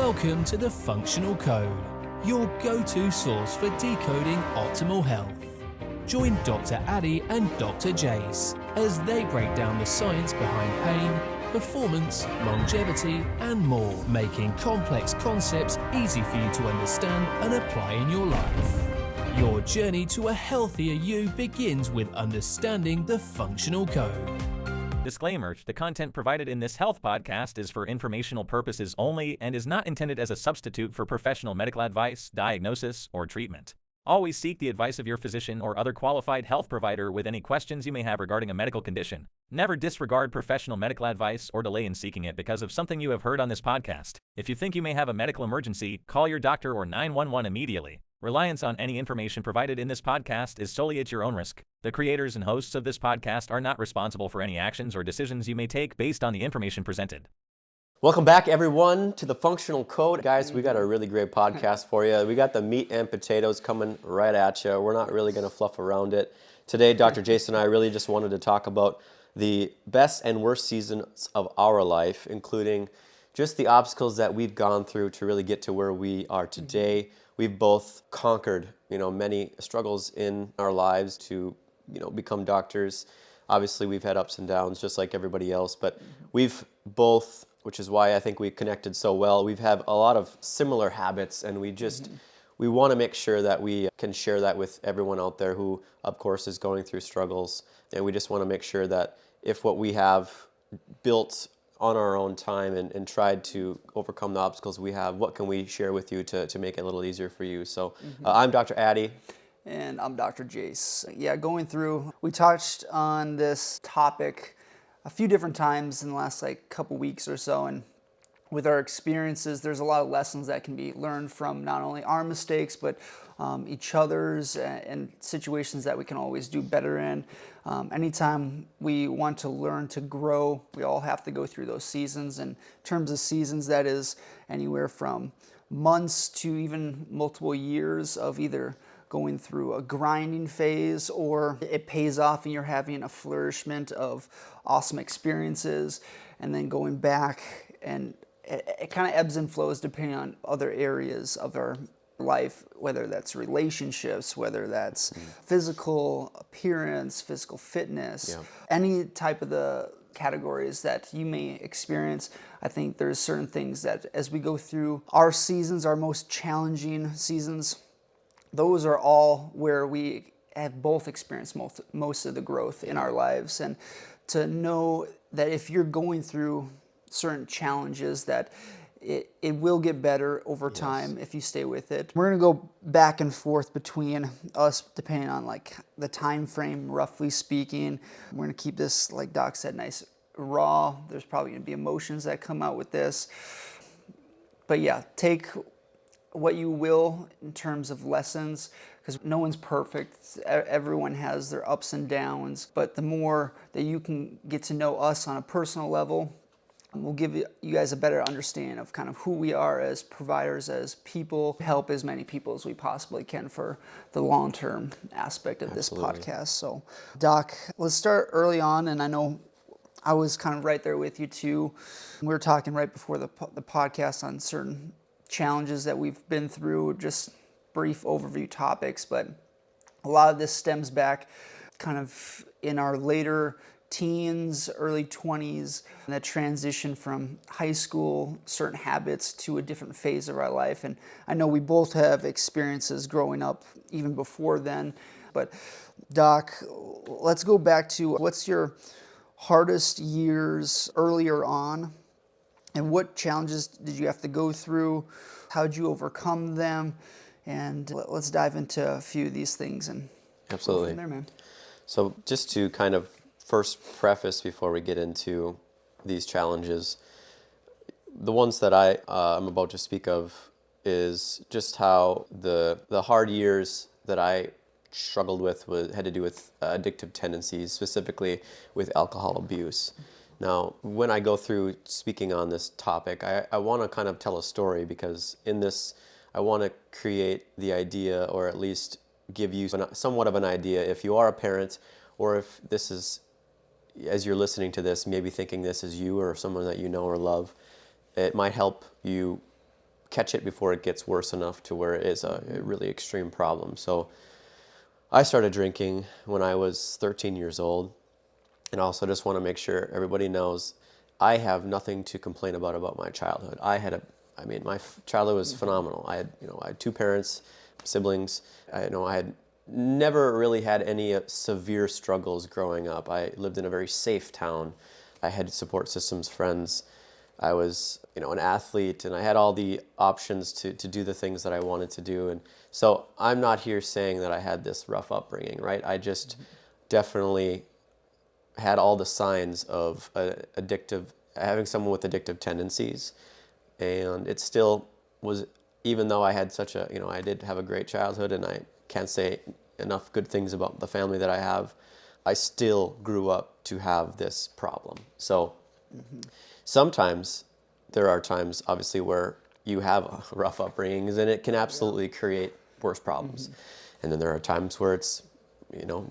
Welcome to the Functional Code, your go-to source for decoding optimal health. Join Dr. Addy and Dr. Jace as they break down the science behind pain, performance, longevity, and more, making complex concepts easy for you to understand and apply in your life. Your journey to a healthier you begins with understanding the Functional Code. Disclaimer: the content provided in this health podcast is for informational purposes only and is not intended as a substitute for professional medical advice, diagnosis, or treatment. Always seek the advice of your physician or other qualified health provider with any questions you may have regarding a medical condition. Never disregard professional medical advice or delay in seeking it because of something you have heard on this podcast. If you think you may have a medical emergency, call your doctor or 911 immediately. Reliance on any information provided in this podcast is solely at your own risk. The creators and hosts of this podcast are not responsible for any actions or decisions you may take based on the information presented. Welcome back, everyone, to the Functional Code. Guys, we got a really great podcast for you. We got the meat and potatoes coming right at you. We're not really going to fluff around it. Today, Dr. Jace and I really just wanted to talk about the best and worst seasons of our life, including just the obstacles that we've gone through to really get to where we are today. We've both conquered, many struggles in our lives to, become doctors. Obviously, we've had ups and downs just like everybody else, but we've both, which is why I think we connected so well, we've had a lot of similar habits, and we want to make sure that we can share that with everyone out there who, of course, is going through struggles. And we just want to make sure that if what we have built on our own time and tried to overcome the obstacles we have, what can we share with you to make it a little easier for you? So I'm Dr. Addy. And I'm Dr. Jace. Yeah, going through, we touched on this topic a few different times in the last couple weeks or so, and with our experiences, there's a lot of lessons that can be learned from not only our mistakes, but each other's and situations that we can always do better in. Anytime we want to learn to grow, we all have to go through those seasons. And in terms of seasons, that is anywhere from months to even multiple years of either going through a grinding phase or it pays off and you're having a flourishment of awesome experiences, and then going back, and it kind of ebbs and flows depending on other areas of our life, whether that's relationships, whether that's physical appearance, physical fitness, any type of the categories that you may experience. I think there's certain things that as we go through our seasons, our most challenging seasons, those are all where we have both experienced most of the growth in our lives. And to know that if you're going through certain challenges, that it will get better over time if you stay with it. We're going to go back and forth between us depending on the time frame, roughly speaking. We're going to keep this, like Doc said, nice raw. There's probably going to be emotions that come out with this. But yeah, take what you will in terms of lessons, because no one's perfect. Everyone has their ups and downs, but the more that you can get to know us on a personal level, we'll give you guys a better understanding of kind of who we are as providers, as people, help as many people as we possibly can for the long-term aspect of this podcast. So, Doc, let's start early on, and I know I was kind of right there with you too. We were talking right before the podcast on certain challenges that we've been through, just brief overview topics, but a lot of this stems back kind of in our later teens, early 20s, and that transition from high school, certain habits to a different phase of our life. And I know we both have experiences growing up even before then, but Doc, let's go back to what's your hardest years earlier on, and what challenges did you have to go through? How did you overcome them? And let's dive into a few of these things and Absolutely. go from there, man. So just to kind of first preface before we get into these challenges, the ones that I'm about to speak of is just how the hard years that I struggled with had to do with addictive tendencies, specifically with alcohol abuse. Now, when I go through speaking on this topic, I want to kind of tell a story, because in this, I want to create the idea, or at least give you somewhat of an idea, if you are a parent, or if this is, as you're listening to this, maybe thinking this is you or someone that you know or love, it might help you catch it before it gets worse enough to where it is a really extreme problem. So I started drinking when I was 13 years old. And also just want to make sure everybody knows I have nothing to complain about my childhood. My childhood was phenomenal. I had 2 parents, siblings. I had never really had any severe struggles growing up. I lived in a very safe town. I had support systems, friends. I was, an athlete, and I had all the options to do the things that I wanted to do. And so I'm not here saying that I had this rough upbringing, right? I just definitely had all the signs of having someone with addictive tendencies. And it still was, even though I had I did have a great childhood, and I can't say enough good things about the family that I have, I still grew up to have this problem. So sometimes there are times, obviously, where you have rough upbringings, and it can absolutely create worse problems. And then there are times where it's,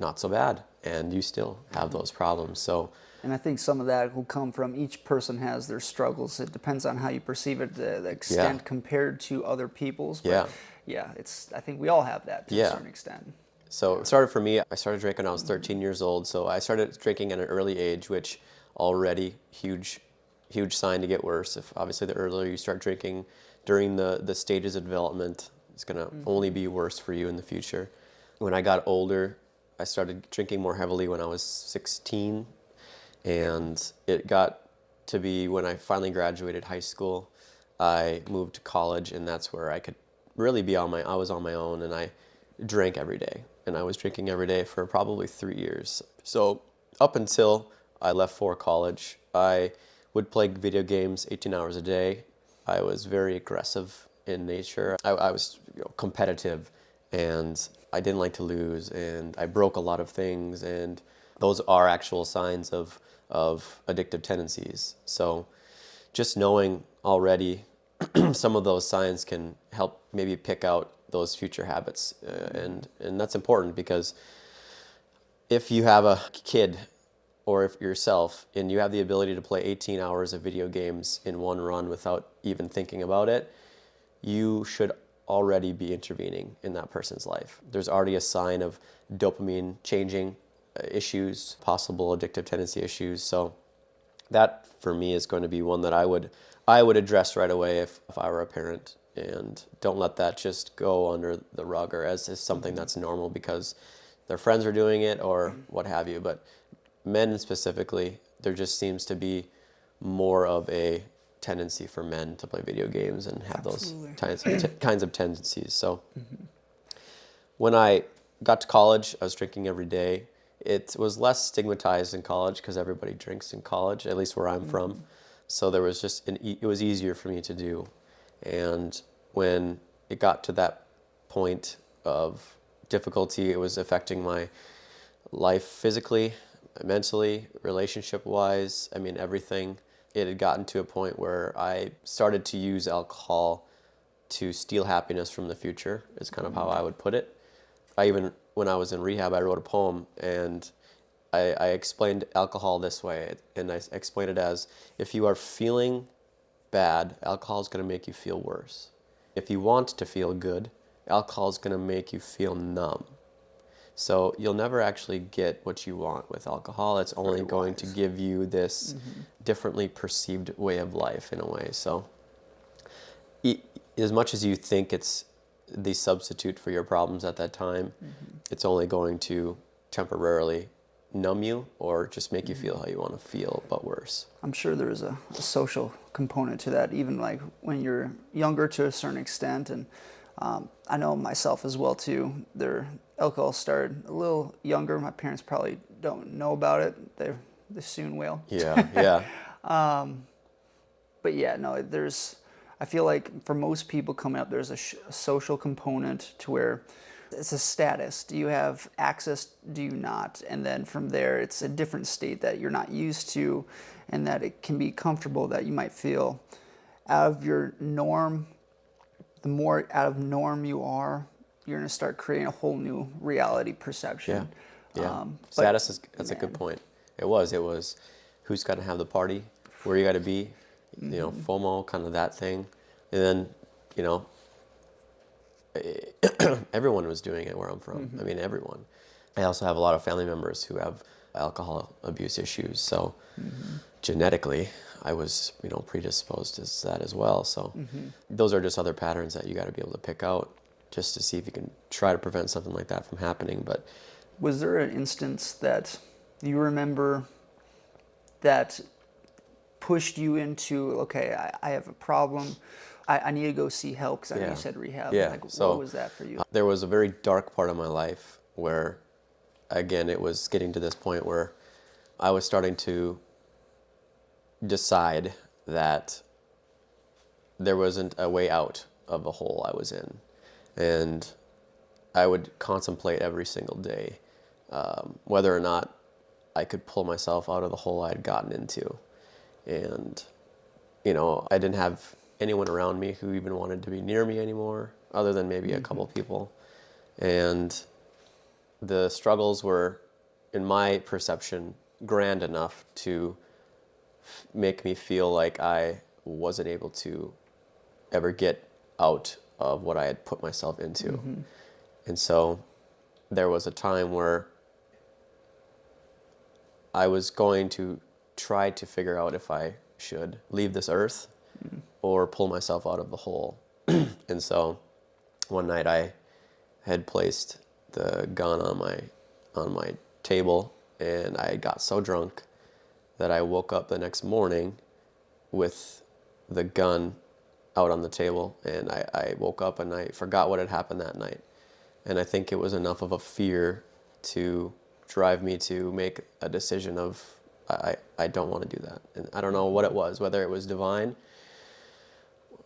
not so bad, and you still have those problems. So, and I think some of that will come from each person has their struggles. It depends on how you perceive it, the extent compared to other people's. But I think we all have that to a certain extent. So it started for me, I started drinking when I was 13 years old. So I started drinking at an early age, which already huge sign to get worse. If obviously the earlier you start drinking during the stages of development, it's going to only be worse for you in the future. When I got older, I started drinking more heavily when I was 16, and it got to be when I finally graduated high school. I moved to college, and that's where I could really be I was on my own, and I drank every day, and I was drinking every day for probably 3 years. So up until I left for college, I would play video games 18 hours a day. I was very aggressive in nature. I was competitive, and I didn't like to lose, and I broke a lot of things, and those are actual signs of addictive tendencies. So just knowing already some of those signs can help maybe pick out those future habits, and that's important, because if you have a kid or if yourself and you have the ability to play 18 hours of video games in one run without even thinking about it, you should already be intervening in that person's life. There's already a sign of dopamine changing issues, possible addictive tendency issues. So that for me is going to be one that I would address right away if I were a parent, and don't let that just go under the rug or as something that's normal because their friends are doing it or what have you. But men specifically, there just seems to be more of a tendency for men to play video games and have those kinds of tendencies. So when I got to college, I was drinking every day. It was less stigmatized in college because everybody drinks in college, at least where I'm from. So there was it was easier for me to do. And when it got to that point of difficulty, it was affecting my life physically, mentally, relationship-wise, everything. It had gotten to a point where I started to use alcohol to steal happiness from the future, is kind of how I would put it. When I was in rehab, I wrote a poem, and I explained alcohol this way, and I explained it as, if you are feeling bad, alcohol is going to make you feel worse. If you want to feel good, alcohol is going to make you feel numb. So you'll never actually get what you want with alcohol. It's only going to give you this differently perceived way of life in a way. So as much as you think it's the substitute for your problems at that time, it's only going to temporarily numb you or just make you feel how you want to feel, but worse. I'm sure there's a social component to that, even like when you're younger to a certain extent. And I know myself as well too. Their alcohol started a little younger. My parents probably don't know about it. They soon will. Yeah. But yeah, no, I feel like for most people coming up, there's a social component to where it's a status. Do you have access? Do you not? And then from there, it's a different state that you're not used to, and that it can be comfortable that you might feel out of your norm. The more out of norm you are, you're going to start creating a whole new reality perception. Yeah. Status that's a good point. It was who's got to have the party, where you got to be, FOMO, kind of that thing. And then, you know, everyone was doing it where I'm from. I mean, everyone. I also have a lot of family members who have alcohol abuse issues. So genetically, I was, you know, predisposed to that as well. So those are just other patterns that you got to be able to pick out just to see if you can try to prevent something like that from happening. But was there an instance that you remember that pushed you into, okay, I have a problem, I need to go see help, because I know you said rehab. Yeah. Like, So, what was that for you? there was a very dark part of my life where, again, it was getting to this point where I was starting to decide that there wasn't a way out of a hole I was in. And I would contemplate every single day whether or not I could pull myself out of the hole I had gotten into. And, you know, I didn't have anyone around me who even wanted to be near me anymore, other than maybe a couple people. And the struggles were, in my perception, grand enough to make me feel like I wasn't able to ever get out of what I had put myself into. And so there was a time where I was going to try to figure out if I should leave this earth or pull myself out of the hole. And so one night I had placed the gun on my table, and I got so drunk that I woke up the next morning with the gun out on the table, and I woke up and I forgot what had happened that night. And I think it was enough of a fear to drive me to make a decision of, I don't want to do that. And I don't know what it was, whether it was divine.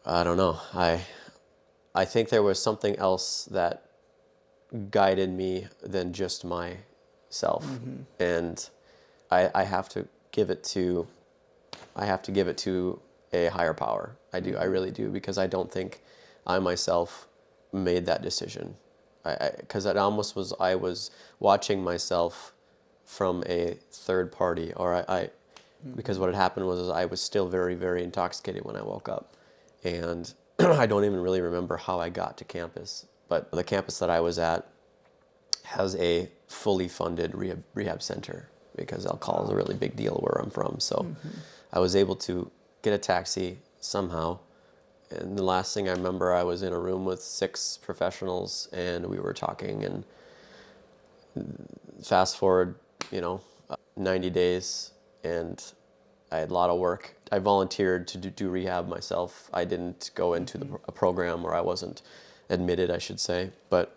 I don't know. I think there was something else that guided me than just myself. And I have to give it to a higher power. I really do, because I don't think I myself made that decision. Because it almost was, I was watching myself from a third party, or because what had happened was I was still very, very intoxicated when I woke up. And I don't even really remember how I got to campus. But the campus that I was at has a fully funded rehab center, because alcohol is a really big deal where I'm from. So I was able to get a taxi somehow. And the last thing I remember, I was in a room with 6 professionals, and we were talking. And fast forward, 90 days, and I had a lot of work. I volunteered to do rehab myself. I didn't go into a program, or I wasn't admitted, I should say. But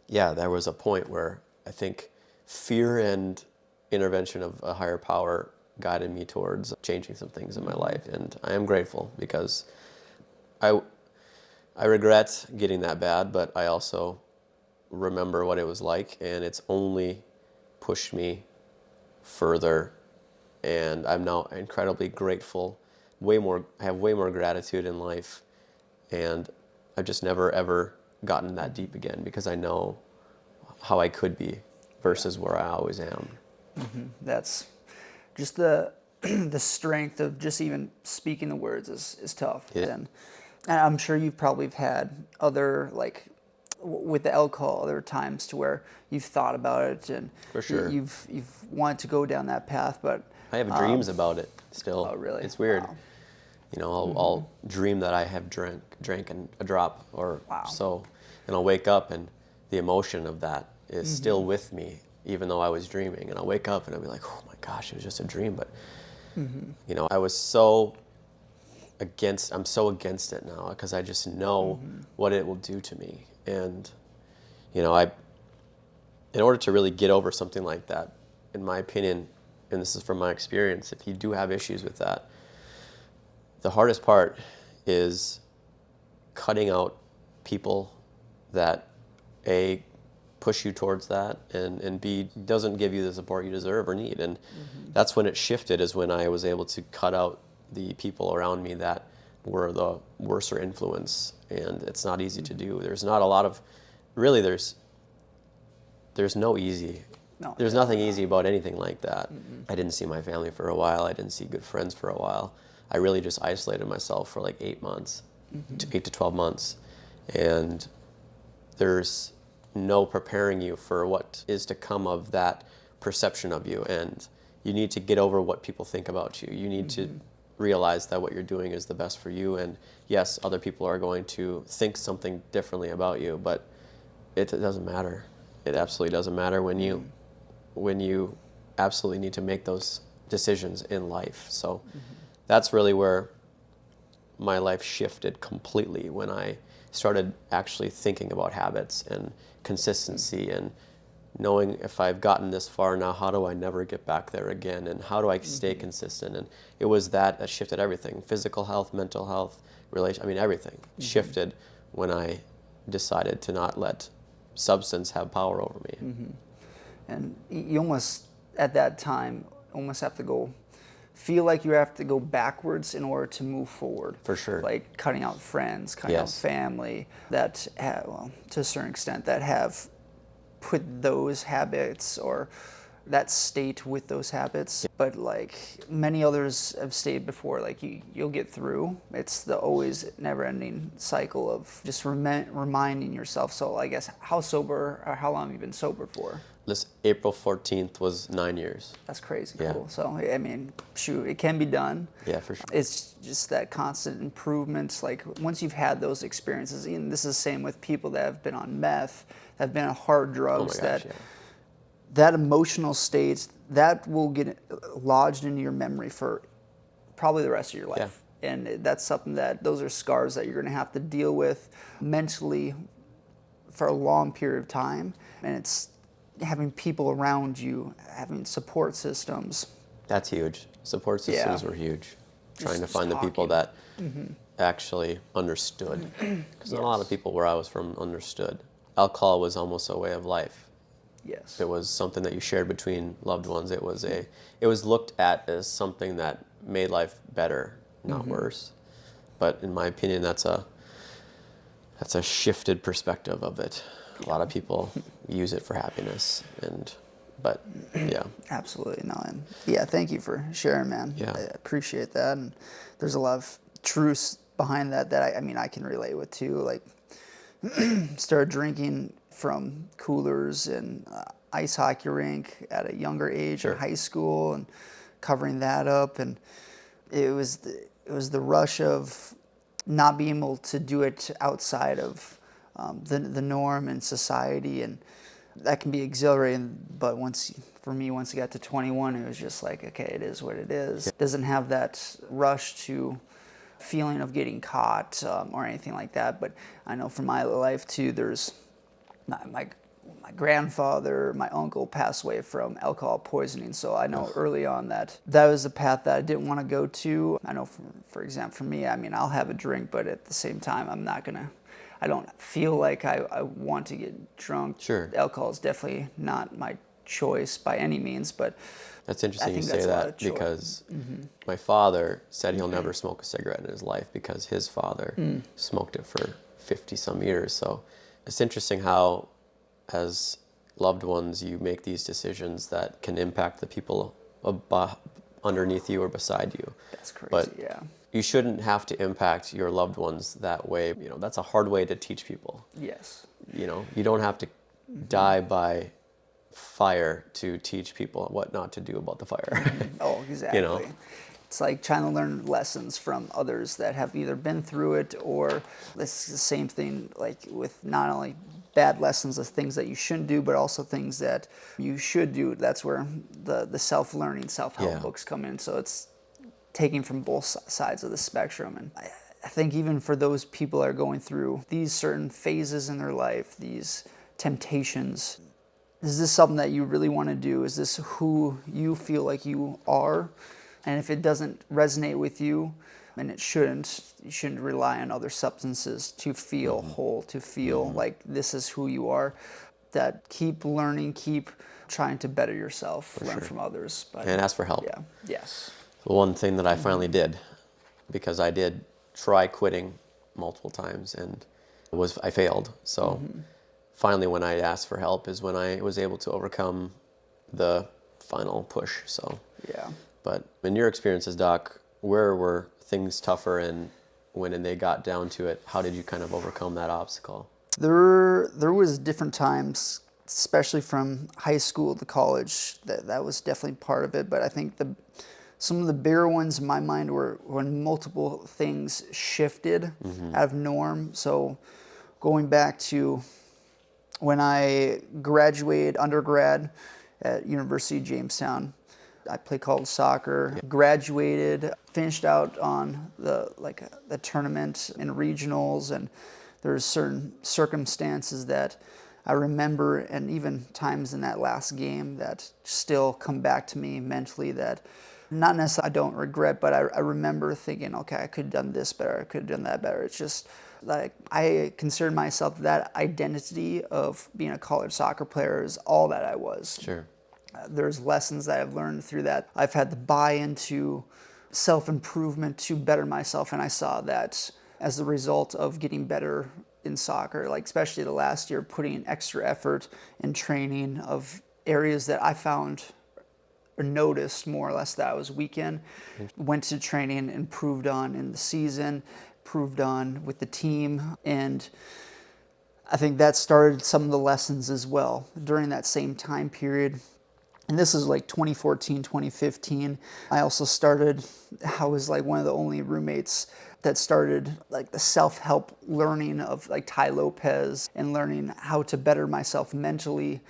yeah, there was a point where I think fear and intervention of a higher power guided me towards changing some things in my life. And I am grateful, because I regret getting that bad, but I also remember what it was like, and it's only pushed me further. And I'm now incredibly grateful. I have way more gratitude in life, and I've just never ever gotten that deep again, because I know how I could be versus where I always am. That's just the the strength of just even speaking the words is tough. Yeah. And I'm sure you've probably had other, like, with the alcohol, other times to where you've thought about it, and For sure. you've wanted to go down that path, but I have dreams about it still. Oh, really? It's weird. Wow. I'll dream that I have drank a drop or Wow. so, and I'll wake up and the emotion of that is still with me, even though I was dreaming. And I'll wake up and I'll be like, oh my gosh, it was just a dream. But I was I'm so against it now, because I just know what it will do to me. And in order to really get over something like that, in my opinion, and this is from my experience, if you do have issues with that, the hardest part is cutting out people that A, push you towards that, and B, doesn't give you the support you deserve or need. And that's when it shifted, is when I was able to cut out the people around me that were the worser influence. And it's not easy to do. There's not a lot of, really, there's no easy. No, There's nothing easy about anything like that. I didn't see my family for a while. I didn't see good friends for a while. I really just isolated myself for like 8 months. to 8 to 12 months. And there's no preparing you for what is to come of that perception of you. And you need to get over what people think about you. You need to realize that what you're doing is the best for you. And yes, other people are going to think something differently about you, but it doesn't matter. It absolutely doesn't matter when you absolutely need to make those decisions in life. So that's really where my life shifted completely, when I started actually thinking about habits and consistency and knowing, if I've gotten this far now, how do I never get back there again? And how do I stay consistent? And it was that shifted everything. Physical health, mental health, everything shifted when I decided to not let substance have power over me. And you almost, at that time, almost have to feel like you have to go backwards in order to move forward. For sure. Like cutting out friends, cutting out family that have, well, to a certain extent, that have put those habits or that state with those habits. But like many others have stated before, like you'll get through. It's the always never-ending cycle of just reminding yourself. So I guess how long have you been sober for? This April 14th was 9 years. That's crazy Yeah. cool. So shoot, it can be done. Yeah, for sure. It's just that constant improvement. Like once you've had those experiences, and this is the same with people that have been on meth, that have been on hard drugs, that emotional state, that will get lodged into your memory for probably the rest of your life. Yeah. And that's something those are scars that you're going to have to deal with mentally for a long period of time. And it's having people around you, having support systems. That's huge. Support systems were huge. Trying to find the people that actually understood. Because not a lot of people where I was from understood. Alcohol was almost a way of life. Yes. It was something that you shared between loved ones. It was looked at as something that made life better, not worse. But in my opinion, that's a shifted perspective of it. A lot of people use it for happiness, but yeah. Absolutely, no, and yeah, thank you for sharing, man. Yeah. I appreciate that, and there's a lot of truths behind that I can relate with too. Like, started drinking from coolers and ice hockey rink at a younger age in high school, and covering that up, and it was the rush of not being able to do it outside of the norm in society, and that can be exhilarating. But once you got to 21, it was just like, okay, it is what it is. It doesn't have that rush to feeling of getting caught or anything like that. But I know for my life too, there's my grandfather, my uncle passed away from alcohol poisoning. So I know early on that was a path that I didn't want to go to. I know, for example, for me, I'll have a drink, but at the same time, I don't feel like I want to get drunk. Sure. Alcohol is definitely not my choice by any means, but that's interesting you say that, because my father said he'll never smoke a cigarette in his life because his father smoked it for 50 some years. So it's interesting how, as loved ones, you make these decisions that can impact the people underneath you or beside you. That's crazy. But yeah. You shouldn't have to impact your loved ones that way. That's a hard way to teach people. Yes. You don't have to die by fire to teach people what not to do about the fire. Oh, exactly. It's like trying to learn lessons from others that have either been through it, or it's the same thing, like with not only bad lessons of things that you shouldn't do, but also things that you should do. That's where the self-learning, self-help books come in. So it's taking from both sides of the spectrum. And I think even for those people that are going through these certain phases in their life, these temptations, is this something that you really want to do? Is this who you feel like you are? And if it doesn't resonate with you, and you shouldn't rely on other substances to feel whole, to feel like this is who you are. That keep learning, keep trying to better yourself, learn from others. But, and ask for help. Yeah. Yes. The one thing that I finally did, because I did try quitting multiple times and I failed. So finally, when I asked for help is when I was able to overcome the final push. So yeah. But in your experiences, Doc, where were things tougher, and when they got down to it, how did you kind of overcome that obstacle? There was different times, especially from high school to college, that was definitely part of it. But I think some of the bigger ones in my mind were when multiple things shifted out of norm. So going back to when I graduated undergrad at University of Jamestown, I played college soccer, graduated, finished out on the tournament and regionals, and there's certain circumstances that I remember, and even times in that last game that still come back to me mentally that not necessarily I don't regret, but I remember thinking, okay, I could have done this better, I could have done that better. It's just like I considered myself that identity of being a college soccer player is all that I was. Sure. There's lessons that I've learned through that. I've had to buy into self-improvement to better myself, and I saw that as a result of getting better in soccer, like especially the last year, putting extra effort in training of areas that I found or noticed more or less that I was weak in. Went to training, improved on in the season, improved on with the team, and I think that started some of the lessons as well during that same time period. And this is like 2014, 2015. I was like one of the only roommates that started like the self-help learning of like Tai Lopez and learning how to better myself mentally,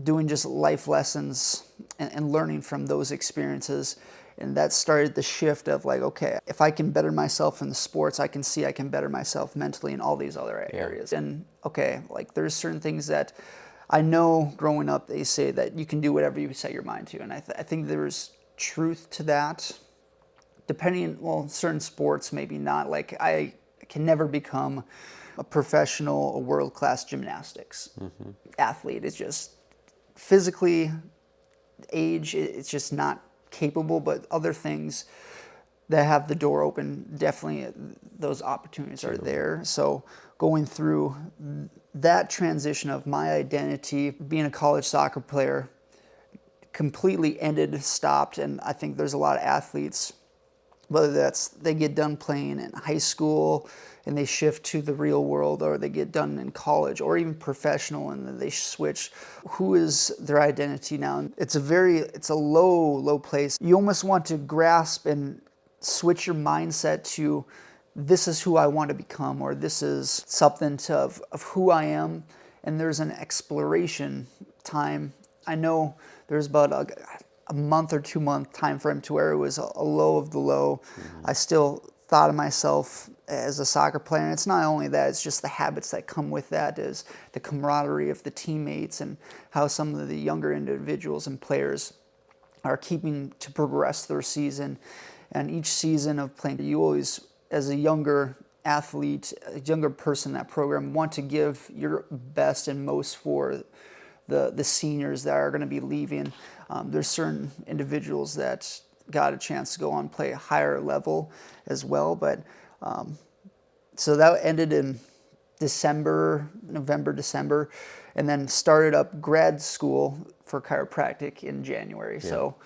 doing just life lessons and learning from those experiences. And that started the shift of like, okay, if I can better myself in the sports, I can see I can better myself mentally in all these other areas. And okay, like there's certain things that I know growing up, they say that you can do whatever you set your mind to. And I think there's truth to that. Depending, well, certain sports, maybe not. Like I can never become a professional, a world-class gymnastics athlete. It's just physically, age, it's just not capable. But other things that have the door open, definitely those opportunities are there. So going through that transition of my identity, being a college soccer player, completely ended, stopped, and I think there's a lot of athletes, whether that's they get done playing in high school and they shift to the real world, or they get done in college or even professional and then they switch. Who is their identity now? It's a low place. You almost want to grasp and switch your mindset to this is who I want to become, or this is something of who I am. And there's an exploration time. I know there's about a month or 2 month time frame to where it was a low of the low. I still thought of myself as a soccer player, and it's not only that, it's just the habits that come with that, is the camaraderie of the teammates and how some of the younger individuals and players are keeping to progress their season. And each season of playing, you always, as a younger athlete, a younger person in that program, want to give your best and most for the seniors that are going to be leaving. There's certain individuals that got a chance to go on and play a higher level as well. But so that ended in November, December, and then started up grad school for chiropractic in January. Yeah. So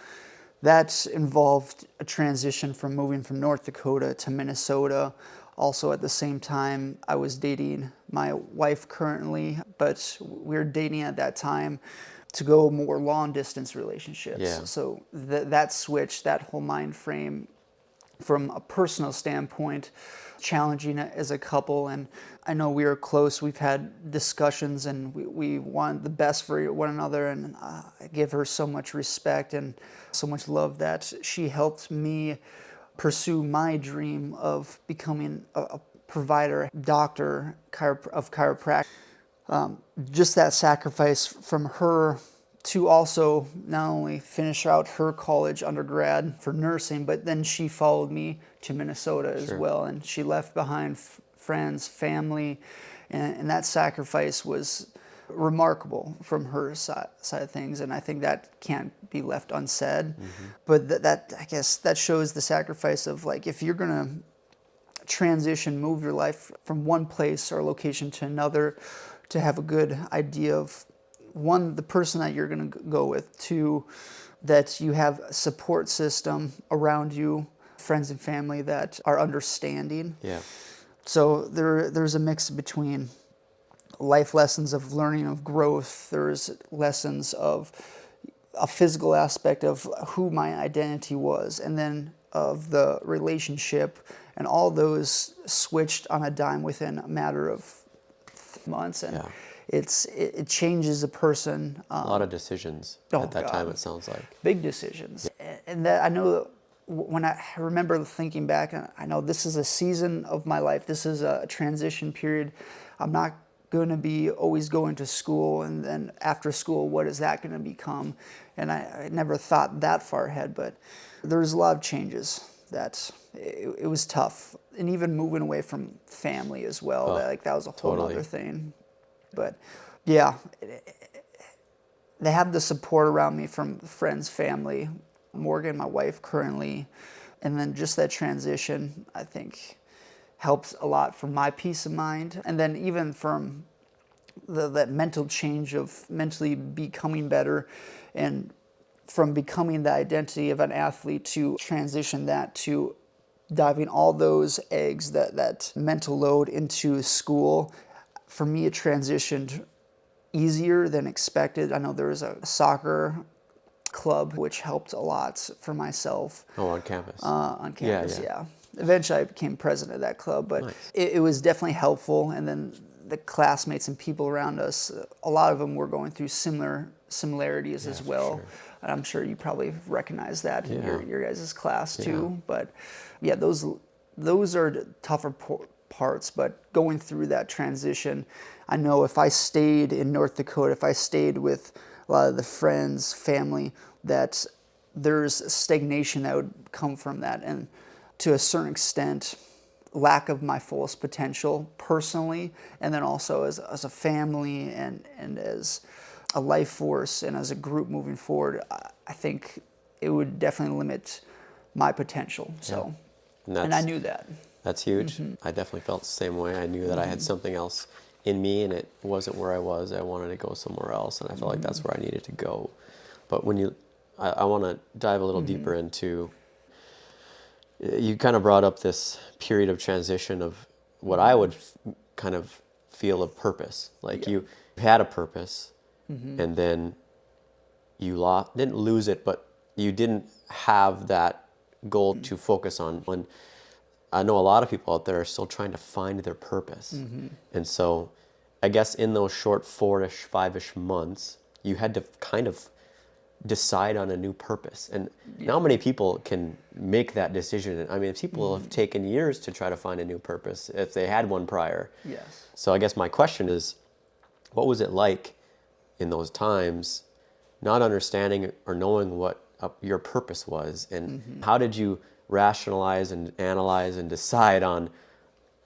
that involved a transition from moving from North Dakota to Minnesota. Also at the same time, I was dating my wife currently, but we were dating at that time to go more long distance relationships. Yeah. So that switch, that whole mind frame from a personal standpoint, challenging as a couple. And I know we are close. We've had discussions and we want the best for one another. And I give her so much respect and so much love that she helped me pursue my dream of becoming a provider, doctor of chiropractic. Just that sacrifice from her to also not only finish out her college undergrad for nursing, but then she followed me to Minnesota as well. And she left behind friends, family, and that sacrifice was remarkable from her side of things. And I think that can't be left unsaid. But that I guess that shows the sacrifice of, like, if you're gonna transition, move your life from one place or location to another, to have a good idea of, one, the person that you're going to go with, two, that you have a support system around you friends and family that are understanding. Yeah. So there's a mix between life lessons of learning, of growth. There's lessons of a physical aspect of who my identity was, and then of the relationship, and all those switched on a dime within a matter of months. And Yeah. it changes a person. A lot of decisions Oh, at that God. time, it sounds like. Big decisions. And that I know that when I remember thinking back, I know this is a season of my life. This is a transition period. I'm not going to be always going to school, and then after school, what is that going to become? And I never thought that far ahead, but there was a lot of changes that it was tough. And even moving away from family as well, that was a whole totally. other thing. But yeah, they have the support around me from friends, family, Morgan, my wife currently, and then just that transition, I think, helps a lot for my peace of mind. And then even from that mental change of mentally becoming better, and from becoming the identity of an athlete to transition that to diving all those eggs, that mental load into school. For me, it transitioned easier than expected. I know there was a soccer club which helped a lot for myself. Oh, on campus. On campus, yeah. Eventually I became president of that club, but Nice. it was definitely helpful. And then the classmates and people around us, a lot of them were going through similarities as well. Sure. And I'm sure you probably recognize that in Yeah. your guys' class too. Yeah. But yeah, those are the tougher parts. But going through that transition, I know if I stayed in North Dakota, if I stayed with a lot of the friends, family, that there's stagnation that would come from that. And to a certain extent, lack of my fullest potential personally, and then also as a family and as a life force and as a group moving forward, I think it would definitely limit my potential. So, and I knew that. That's huge. I definitely felt the same way. I knew that I had something else in me, and it wasn't where I was. I wanted to go somewhere else, and I felt like that's where I needed to go. But when I want to dive a little deeper into, you kind of brought up this period of transition of what I would kind of feel of purpose. Like you had a purpose, and then you didn't lose it, but you didn't have that goal to focus on. When I know a lot of people out there are still trying to find their purpose. And so I guess in those short 4-ish, 5-ish months, you had to kind of decide on a new purpose. And not many people can make that decision. I mean, people have taken years to try to find a new purpose if they had one prior. Yes. So I guess my question is, what was it like in those times, not understanding or knowing what your purpose was? And how did you rationalize and analyze and decide on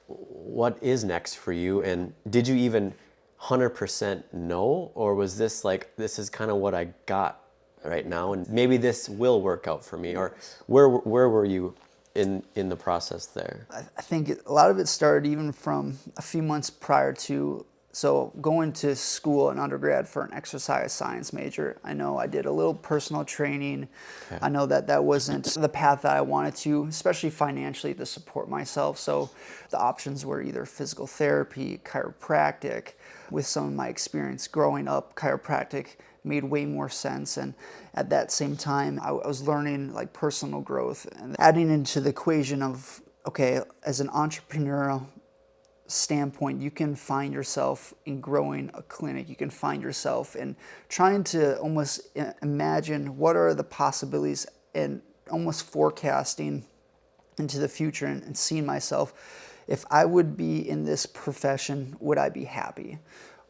what is next for you? And did you even 100% know, or was this like, this is kind of what I got right now, and maybe this will work out for me? Or where were you in the process there? I think a lot of it started even from a few months prior to, so going to school in undergrad for an exercise science major. I know I did a little personal training. Okay. I know that wasn't the path that I wanted to, especially financially, to support myself. So the options were either physical therapy, chiropractic. With some of my experience growing up, chiropractic made way more sense. And at that same time, I was learning like personal growth and adding into the equation of, okay, as an entrepreneurial standpoint, you can find yourself in growing a clinic. You can find yourself in trying to almost imagine what are the possibilities and almost forecasting into the future and seeing myself. If I would be in this profession, would I be happy?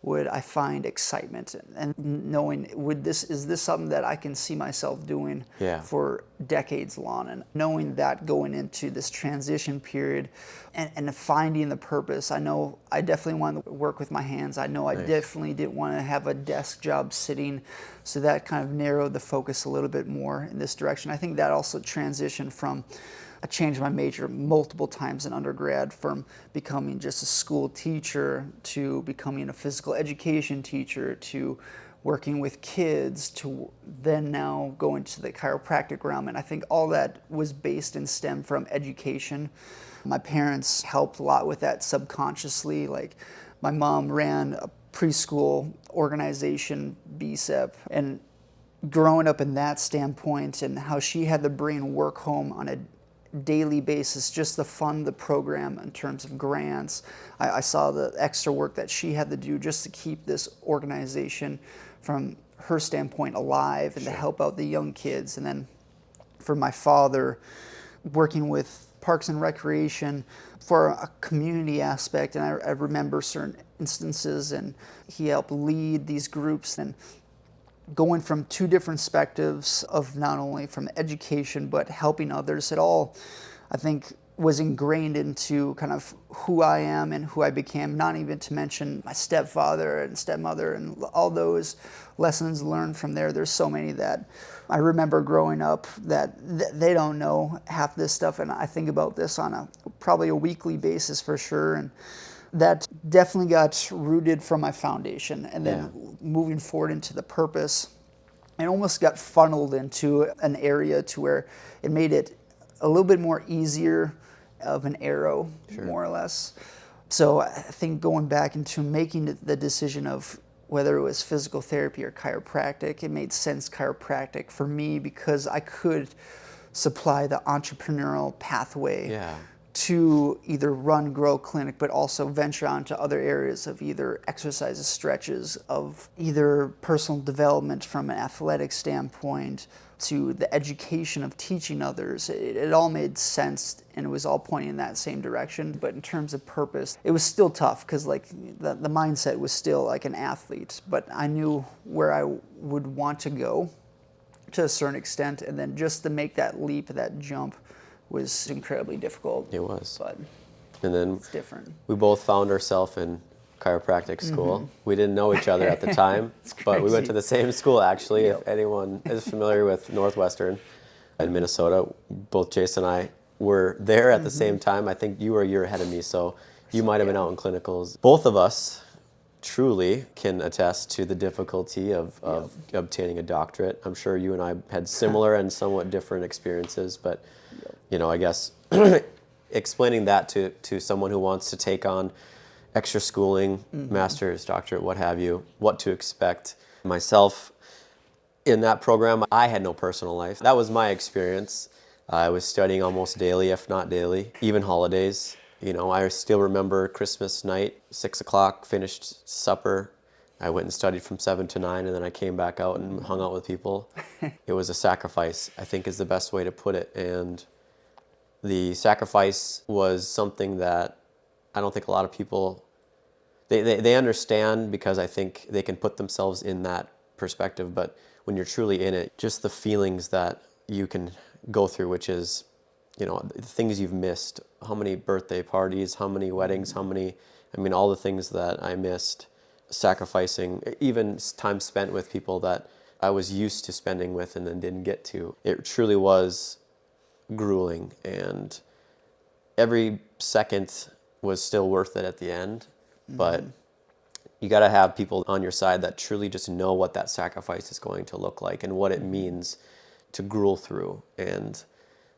Would I find excitement? And knowing, is this something that I can see myself doing for decades long? And knowing that going into this transition period and finding the purpose. I know I definitely wanted to work with my hands. I know I definitely didn't want to have a desk job sitting. So that kind of narrowed the focus a little bit more in this direction. I think that also transitioned from, I changed my major multiple times in undergrad, from becoming just a school teacher to becoming a physical education teacher to working with kids to then now go into the chiropractic realm. And I think all that was based and stemmed from education. My parents helped a lot with that subconsciously. Like my mom ran a preschool organization, BSEP, and growing up in that standpoint and how she had the brain work home on a daily basis just to fund the program in terms of grants. I saw the extra work that she had to do just to keep this organization from her standpoint alive and to help out the young kids. And then for my father, working with Parks and Recreation for a community aspect, and I remember certain instances, and he helped lead these groups, and going from two different perspectives of not only from education but helping others, it all, I think, was ingrained into kind of who I am and who I became, not even to mention my stepfather and stepmother and all those lessons learned from there. There's so many that I remember growing up that they don't know half this stuff, and I think about this on probably a weekly basis for sure. And that definitely got rooted from my foundation, and then moving forward into the purpose, it almost got funneled into an area to where it made it a little bit more easier of an arrow, more or less. So I think going back into making the decision of whether it was physical therapy or chiropractic, it made sense chiropractic for me because I could supply the entrepreneurial pathway to either run, grow clinic, but also venture onto other areas of either exercises, stretches, of either personal development from an athletic standpoint to the education of teaching others. It all made sense, and it was all pointing in that same direction. But in terms of purpose, it was still tough because like the mindset was still like an athlete, but I knew where I would want to go to a certain extent, and then just to make that leap, that jump, was incredibly difficult. It was. But and then it's different. We both found ourselves in chiropractic school. We didn't know each other at the time, but we went to the same school actually. If anyone is familiar with Northwestern in Minnesota, both Jace and I were there at the same time. I think you were a year ahead of me, so you might have been out in clinicals. Both of us truly can attest to the difficulty of obtaining a doctorate. I'm sure you and I had similar and somewhat different experiences, but you know, I guess explaining that to someone who wants to take on extra schooling, master's, doctorate, what have you, what to expect. Myself, in that program, I had no personal life. That was my experience. I was studying almost daily, if not daily, even holidays. You know, I still remember Christmas night, 6 o'clock, finished supper. I went and studied from 7 to 9, and then I came back out and hung out with people. It was a sacrifice, I think is the best way to put it. And the sacrifice was something that I don't think a lot of people, they understand because I think they can put themselves in that perspective. But when you're truly in it, just the feelings that you can go through, which is, you know, the things you've missed, how many birthday parties, how many weddings, all the things that I missed, sacrificing, even time spent with people that I was used to spending with and then didn't get to. It truly was grueling, and every second was still worth it at the end. But you got to have people on your side that truly just know what that sacrifice is going to look like and what it means to gruel through. And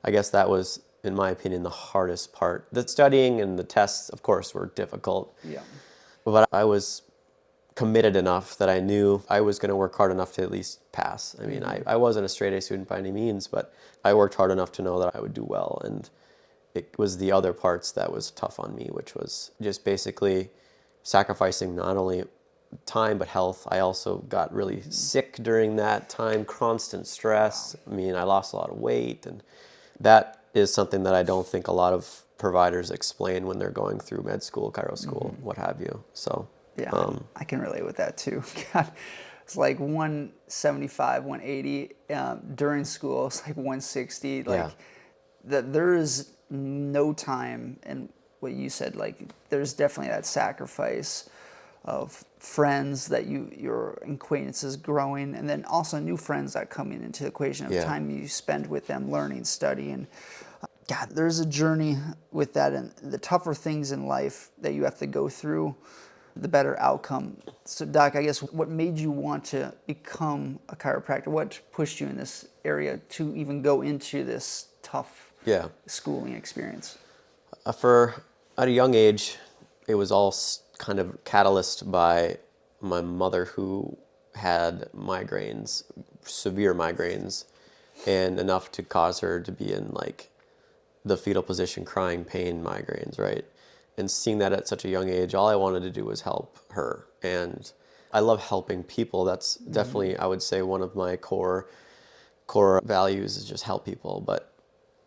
I guess that was, in my opinion, the hardest part. The studying and the tests, of course, were difficult. But I was committed enough that I knew I was going to work hard enough to at least pass. I mean, I wasn't a straight A student by any means, but I worked hard enough to know that I would do well. And it was the other parts that was tough on me, which was just basically sacrificing not only time but health. I also got really sick during that time, constant stress. I mean, I lost a lot of weight, and that is something that I don't think a lot of providers explain when they're going through med school, chiro school, what have you. So I can relate with that too. God, it's like 175, 180 during school. It's like 160. Like there is no time, and what you said, like there's definitely that sacrifice of friends that your acquaintances growing, and then also new friends that come into the equation of time you spend with them learning, studying. God, there's a journey with that, and the tougher things in life that you have to go through the better outcome. So Doc, I guess what made you want to become a chiropractor? What pushed you in this area to even go into this tough schooling experience? At a young age, it was all kind of catalyzed by my mother, who had migraines, severe migraines, and enough to cause her to be in like the fetal position, crying, pain migraines, right? And seeing that at such a young age, all I wanted to do was help her. And I love helping people. That's definitely, I would say, one of my core values is just help people. But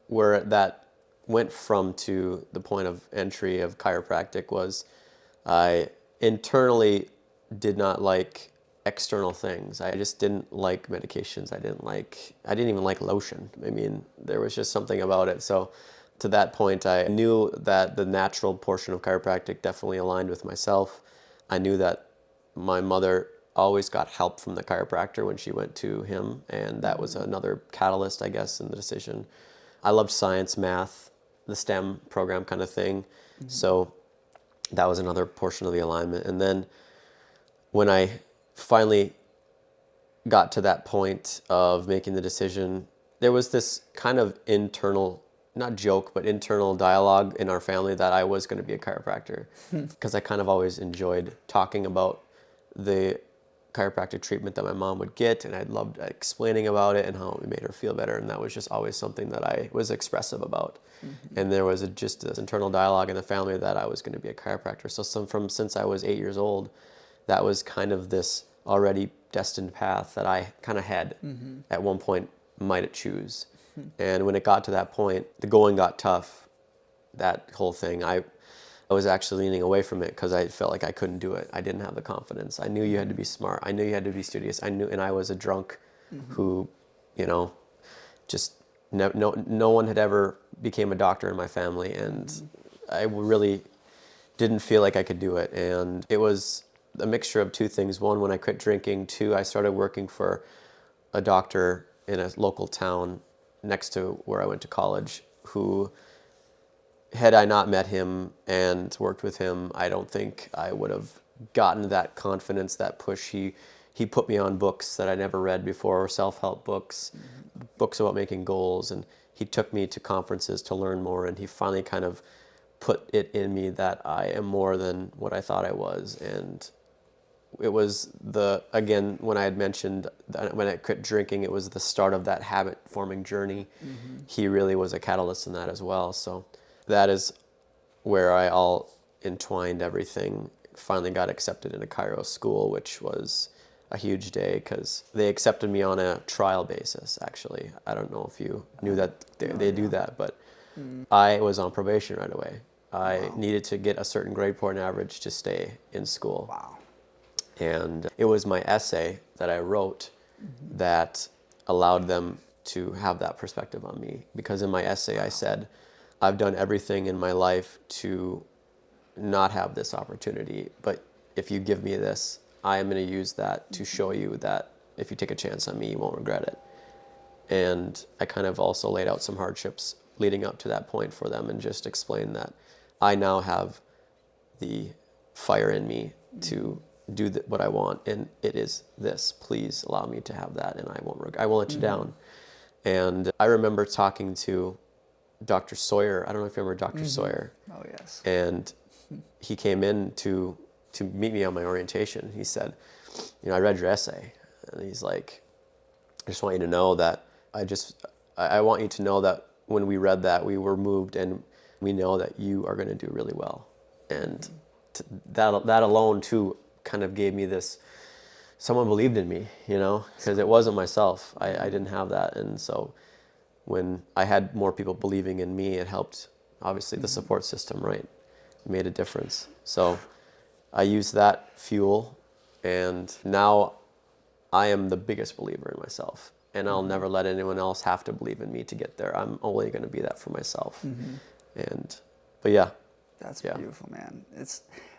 where that went from to the point of entry of chiropractic was I internally did not like external things. I just didn't like medications. I didn't even like lotion. I mean, there was just something about it. So to that point, I knew that the natural portion of chiropractic definitely aligned with myself. I knew that my mother always got help from the chiropractor when she went to him, and that was another catalyst, I guess, in the decision. I loved science, math, the STEM program kind of thing. So that was another portion of the alignment. And then when I finally got to that point of making the decision, there was this kind of internal, not joke, but internal dialogue in our family that I was going to be a chiropractor, because I kind of always enjoyed talking about the chiropractic treatment that my mom would get, and I loved explaining about it and how it made her feel better, and that was just always something that I was expressive about. And there was just this internal dialogue in the family that I was going to be a chiropractor. So since I was 8 years old, that was kind of this already destined path that I kind of had at one point might choose. And when it got to that point, the going got tough, that whole thing. I was actually leaning away from it because I felt like I couldn't do it. I didn't have the confidence. I knew you had to be smart. I knew you had to be studious. And I was a drunk who, just no one had ever became a doctor in my family, and I really didn't feel like I could do it. And it was a mixture of two things. One, when I quit drinking. Two, I started working for a doctor in a local town next to where I went to college, who, had I not met him and worked with him, I don't think I would have gotten that confidence, that push. He put me on books that I never read before, self-help books, books about making goals, and he took me to conferences to learn more, and he finally kind of put it in me that I am more than what I thought I was. And it was again, when I had mentioned that when I quit drinking, it was the start of that habit forming journey. He really was a catalyst in that as well. So that is where I all entwined everything. Finally got accepted into chiro school, which was a huge day because they accepted me on a trial basis, actually. I don't know if you knew that they do that, but I was on probation right away. I needed to get a certain grade point average to stay in school. Wow. And it was my essay that I wrote that allowed them to have that perspective on me. Because in my essay, I said, I've done everything in my life to not have this opportunity, but if you give me this, I am going to use that to show you that if you take a chance on me, you won't regret it. And I kind of also laid out some hardships leading up to that point for them, and just explained that I now have the fire in me to do what I want, and it is this. Please allow me to have that, and I won't let you down. And I remember talking to Dr. Sawyer. I don't know if you remember Dr. Sawyer. Oh, yes. And he came in to meet me on my orientation. He said, I read your essay. And he's like, I just want you to know that I want you to know that when we read that, we were moved, and we know that you are going to do really well. And that alone too kind of gave me this, someone believed in me, because it wasn't myself. I didn't have that. And so when I had more people believing in me, it helped. Obviously the support system, right, made a difference. So I used that fuel, and now I am the biggest believer in myself, and I'll never let anyone else have to believe in me to get there. I'm only going to be that for myself. But yeah. That's beautiful, man.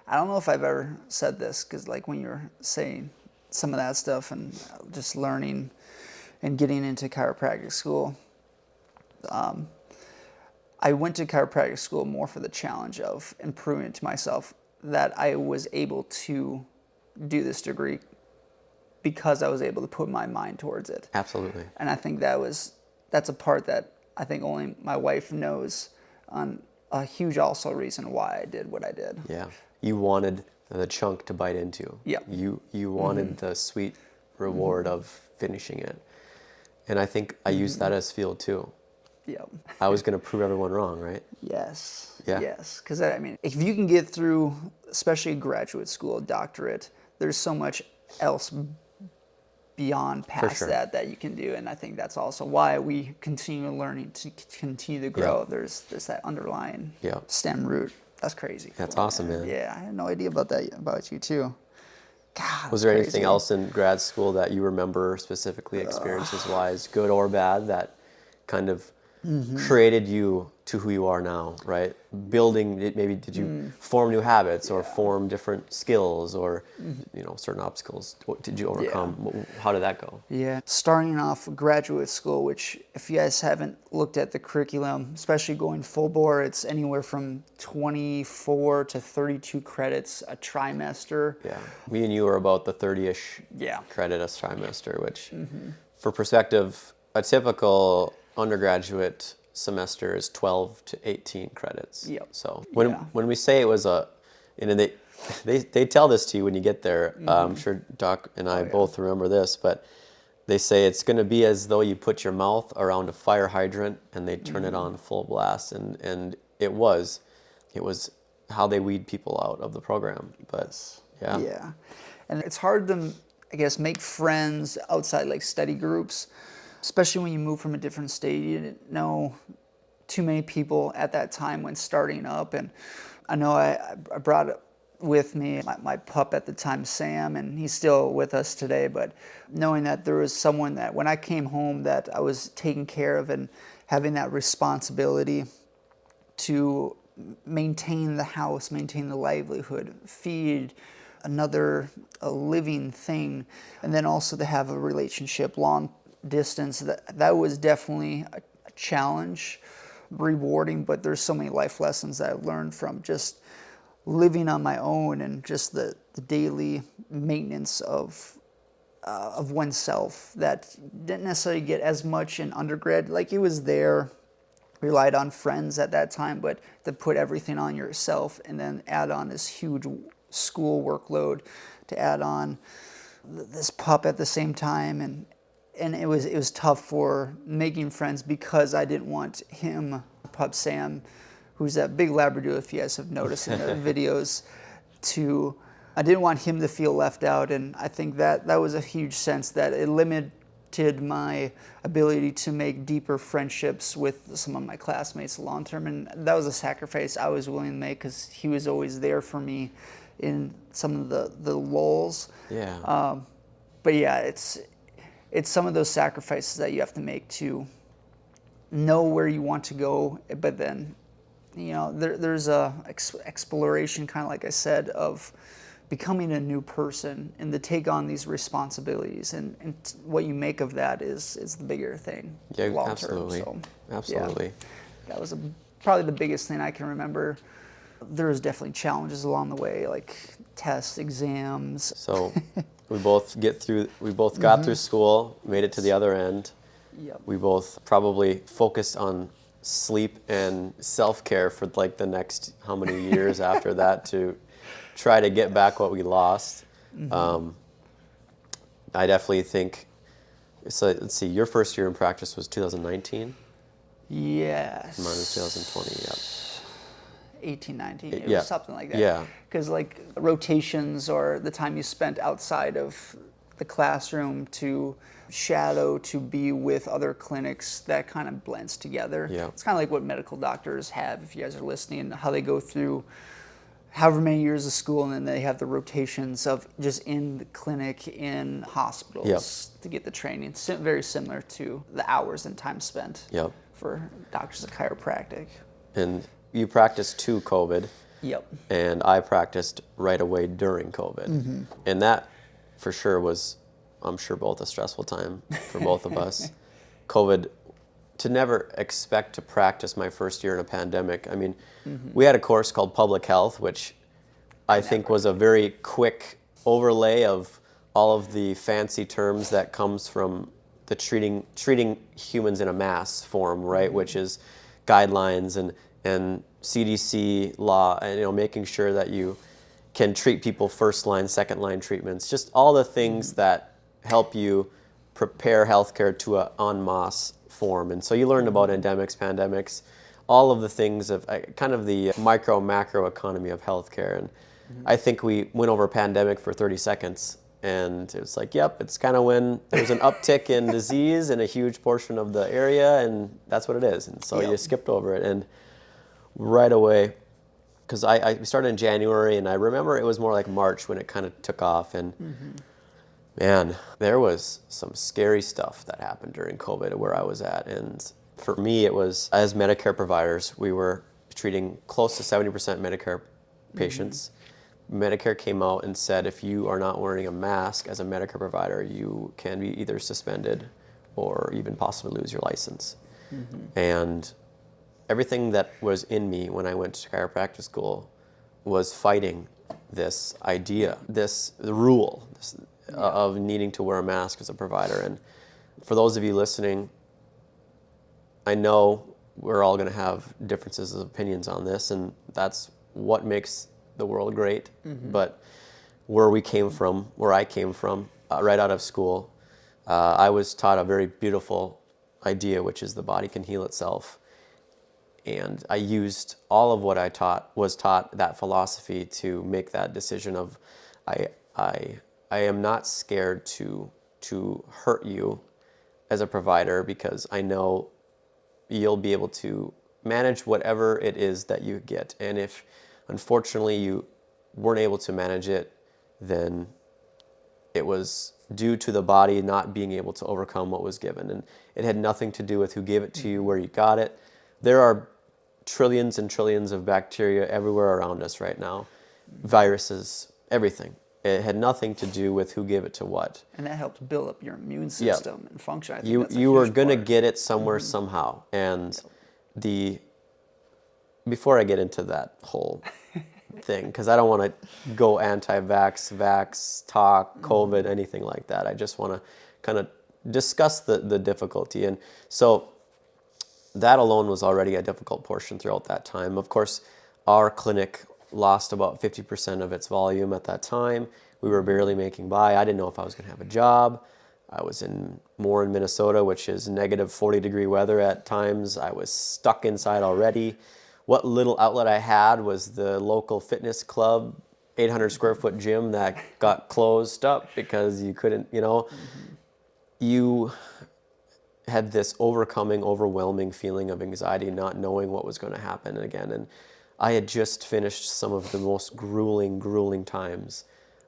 I don't know if I've ever said this, because like when you're saying some of that stuff and just learning and getting into chiropractic school, I went to chiropractic school more for the challenge of improving it to myself that I was able to do this degree because I was able to put my mind towards it. Absolutely. And I think that's a part that I think only my wife knows, on a huge also reason why I did what I did. Yeah. You wanted the chunk to bite into. Yeah. You wanted the sweet reward of finishing it. And I think I used that as fuel too. Yeah. I was going to prove everyone wrong, right? Yes. Yeah. Yes. Because I mean, if you can get through, especially graduate school, doctorate, there's so much else beyond past sure. that you can do, and I think that's also why we continue learning to continue to grow. Yeah. There's that underlying Yeah. stem root. That's crazy. That's cool, awesome, man. Yeah, I had no idea about that about you too. God, Was there that's anything crazy. else in grad school that you remember specifically experiences-wise, good or bad, that kind of created you to who you are now, right? Building it, maybe did you form new habits or form different skills or, certain obstacles? What did you overcome? How did that go? Yeah, starting off graduate school, which if you guys haven't looked at the curriculum, especially going full bore, it's anywhere from 24 to 32 credits a trimester. Yeah, me and you are about the 30-ish Yeah. credit a trimester, which, for perspective, a typical undergraduate semester is 12 to 18 credits. Yep. So Yeah. when we say it was they tell this to you when you get there. I'm sure Doc and I both remember this, but they say it's going to be as though you put your mouth around a fire hydrant and they turn it on full blast, and it was how they weed people out of the program. But yeah. Yeah. And it's hard to, I guess, make friends outside like study groups, especially when you move from a different state. You didn't know too many people at that time when starting up. And I know I brought with me my pup at the time, Sam, and he's still with us today. But knowing that there was someone that when I came home that I was taking care of and having that responsibility to maintain the house, maintain the livelihood, feed a living thing, and then also to have a relationship long distance, that was definitely a challenge, rewarding, but there's so many life lessons that I've learned from just living on my own and just the daily maintenance of oneself that didn't necessarily get as much in undergrad. Like it was there, relied on friends at that time, but to put everything on yourself and then add on this huge school workload, to add on this pup at the same time, and it was tough for making friends because I didn't want him, pup Sam, who's that big Labrador, if you guys have noticed in the videos, I didn't want him to feel left out, and I think that was a huge sense that it limited my ability to make deeper friendships with some of my classmates long term, and that was a sacrifice I was willing to make because he was always there for me in some of the lulls. Yeah. But yeah, it's some of those sacrifices that you have to make to know where you want to go, but then there's a exploration, kind of like I said, of becoming a new person and to take on these responsibilities, and what you make of that is the bigger thing. Yeah, long absolutely. term. So, Absolutely. yeah, that was probably the biggest thing I can remember. There was definitely challenges along the way, like tests, exams. So we both got through school, made it to the other end. Yep. We both probably focused on sleep and self-care for like the next how many years after that to try to get back what we lost. I definitely think, so let's see, your first year in practice was 2019? Yes. Mine was 2020, yeah. 18, 19, it Yeah. was something like that. Yeah. Because like rotations or the time you spent outside of the classroom to shadow, to be with other clinics, that kind of blends together. Yeah. It's kind of like what medical doctors have, if you guys are listening, how they go through however many years of school and then they have the rotations of just in the clinic, in hospitals to get the training. It's very similar to the hours and time spent Yep. for doctors of chiropractic. And you practiced to COVID. Yep. And I practiced right away during COVID. And that for sure was, I'm sure, both a stressful time for both of us. COVID, to never expect to practice my first year in a pandemic. I mean, we had a course called Public Health, which I think was a very quick overlay of all of the fancy terms that comes from the treating humans in a mass form, right? Which is guidelines and CDC law, and making sure that you can treat people first line, second line treatments, just all the things that help you prepare healthcare to a en masse form. And so you learned about endemics, pandemics, all of the things of kind of the micro macro economy of healthcare. And I think we went over pandemic for 30 seconds. And it was like, yep, it's kind of when there's an uptick in disease in a huge portion of the area, and that's what it is. And so you skipped over it. And right away, because I started in January, and I remember it was more like March when it kind of took off. And man, there was some scary stuff that happened during COVID where I was at. And for me, it was, as Medicare providers, we were treating close to 70% Medicare patients. Medicare came out and said if you are not wearing a mask as a Medicare provider, you can be either suspended or even possibly lose your license. And everything that was in me when I went to chiropractic school was fighting this idea, this rule of needing to wear a mask as a provider. And for those of you listening, I know we're all going to have differences of opinions on this, and that's what makes the world great. But where I came from, right out of school, I was taught a very beautiful idea, which is the body can heal itself. And I used all of what I was taught, that philosophy, to make that decision of, I am not scared to hurt you as a provider, because I know you'll be able to manage whatever it is that you get. And if unfortunately you weren't able to manage it, then it was due to the body not being able to overcome what was given. And it had nothing to do with who gave it to you, where you got it. There are trillions and trillions of bacteria everywhere around us right now, viruses, everything. It had nothing to do with who gave it to what. And that helped build up your immune system and function. I think You that's a you were huge going to part. get it somewhere somehow. And before I get into that whole thing, because I don't want to go anti-vax, vax, talk, COVID, anything like that. I just want to kind of discuss the difficulty. And so that alone was already a difficult portion throughout that time. Of course, our clinic lost about 50% of its volume at that time. We were barely making by. I didn't know if I was going to have a job. I was in Minnesota, which is negative 40-degree weather at times. I was stuck inside already. What little outlet I had was the local fitness club, 800 square foot gym that got closed up because you couldn't, you had this overwhelming feeling of anxiety, not knowing what was going to happen again. And I had just finished some of the most grueling times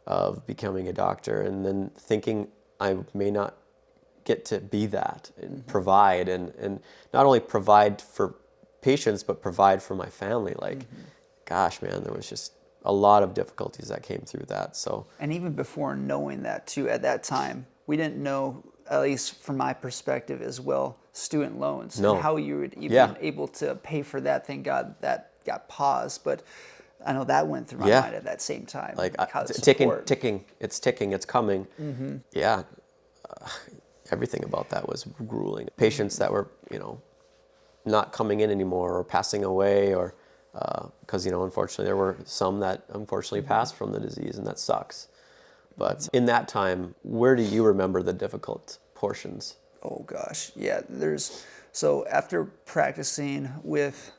of becoming a doctor, and then thinking I may not get to be that and provide, and not only provide for patients, but provide for my family. Like, gosh, man, there was just a lot of difficulties that came through that. So, And even before knowing that too, at that time, we didn't know, at least from my perspective as well, student loans. No. And how you would even able to pay for that. Thank God that got paused. But I know that went through my mind at that same time. like how to ticking, support. it's coming. Yeah, everything about that was grueling. Patients that were, not coming in anymore or passing away, or because unfortunately there were some that unfortunately passed from the disease, and that sucks. But in that time, where do you remember the difficult portions? Oh gosh, yeah. So after practicing with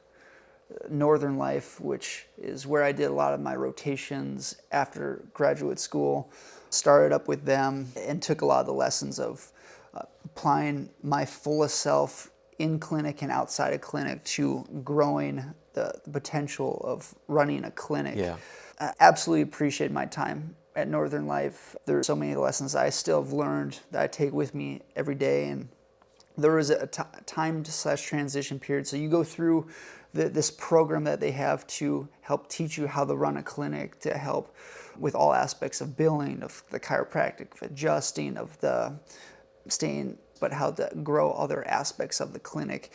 Northern Life, which is where I did a lot of my rotations after graduate school, started up with them and took a lot of the lessons of applying my fullest self in clinic and outside of clinic to growing the potential of running a clinic. Yeah. I absolutely appreciate my time at Northern Life. There's so many lessons I still have learned that I take with me every day. And there was a time/transition period. So you go through this program that they have to help teach you how to run a clinic, to help with all aspects of billing, of the chiropractic, of adjusting, of the staying, but how to grow other aspects of the clinic.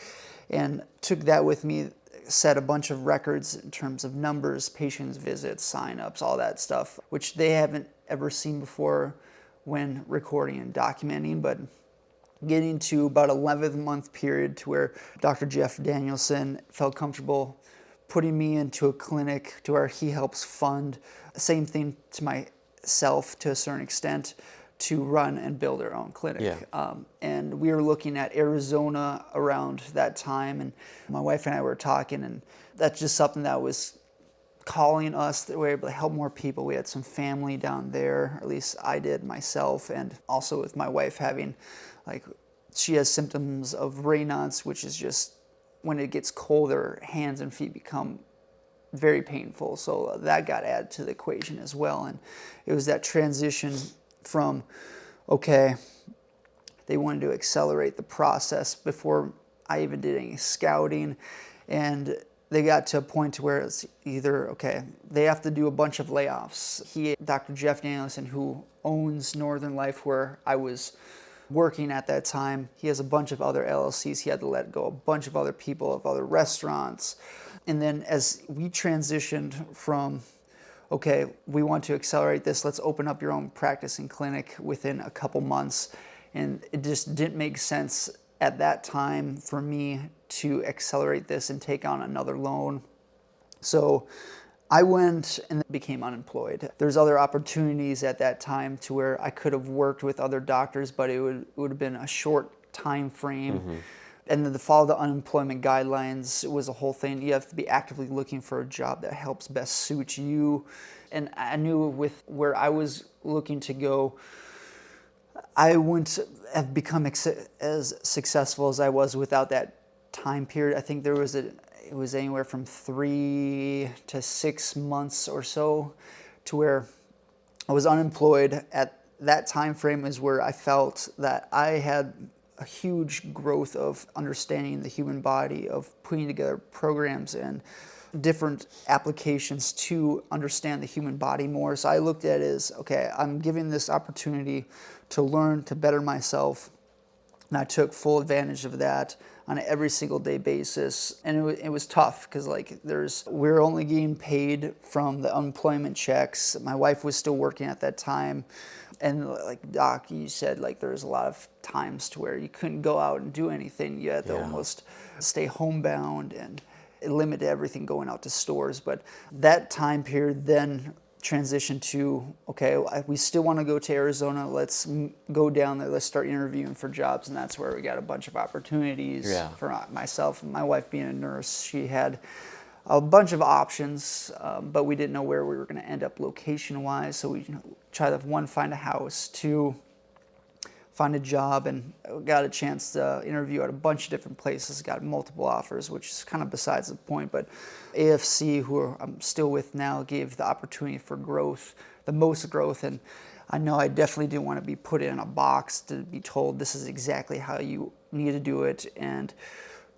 And took that with me set a bunch of records in terms of numbers, patients, visits, signups, all that stuff, which they haven't ever seen before when recording and documenting. But getting to about 11th month period to where Dr. Jeff Danielson felt comfortable putting me into a clinic to where he helps fund, same thing to myself to a certain extent, to run and build our own clinic. Yeah. And we were looking at Arizona around that time, and my wife and I were talking, and that's just something that was calling us, that we were able to help more people. We had some family down there, or at least I did myself, and also with my wife having, like, she has symptoms of Raynaud's, which is just when it gets cold, her hands and feet become very painful. So that got added to the equation as well. And it was that transition from, okay, they wanted to accelerate the process before I even did any scouting. And they got to a point to where it's either, okay, they have to do a bunch of layoffs. Dr. Jeff Danielson, who owns Northern Life, where I was working at that time, he has a bunch of other LLCs. He had to let go a bunch of other people, of other restaurants. And then as we transitioned from, okay, we want to accelerate this, let's open up your own practice and clinic within a couple months. And it just didn't make sense at that time for me to accelerate this and take on another loan. So I went and became unemployed. There's other opportunities at that time to where I could have worked with other doctors, but it would have been a short time frame. Mm-hmm. And then to follow the unemployment guidelines, it was a whole thing. You have to be actively looking for a job that helps best suit you. And I knew with where I was looking to go, I wouldn't have become as successful as I was without that time period. I think it was anywhere from 3 to 6 months or so to where I was unemployed. At that time frame is where I felt that I had a huge growth of understanding the human body, of putting together programs and different applications to understand the human body more. So I looked at it as, okay, I'm giving this opportunity to learn, to better myself. And I took full advantage of that on an every single day basis. And it was tough because we were only getting paid from the unemployment checks. My wife was still working at that time. And like Doc, you said, like there's a lot of times to where you couldn't go out and do anything. You had to almost stay homebound and limit everything going out to stores. But that time period then transitioned to, okay, we still want to go to Arizona. Let's go down there. Let's start interviewing for jobs. And that's where we got a bunch of opportunities for myself and my wife being a nurse. She had a bunch of options, but we didn't know where we were going to end up location-wise. So we tried to, one, find a house, two, find a job, and got a chance to interview at a bunch of different places, got multiple offers, which is kind of besides the point. But AFC, who I'm still with now, gave the opportunity for growth, the most growth. And I know I definitely didn't want to be put in a box to be told this is exactly how you need to do it, and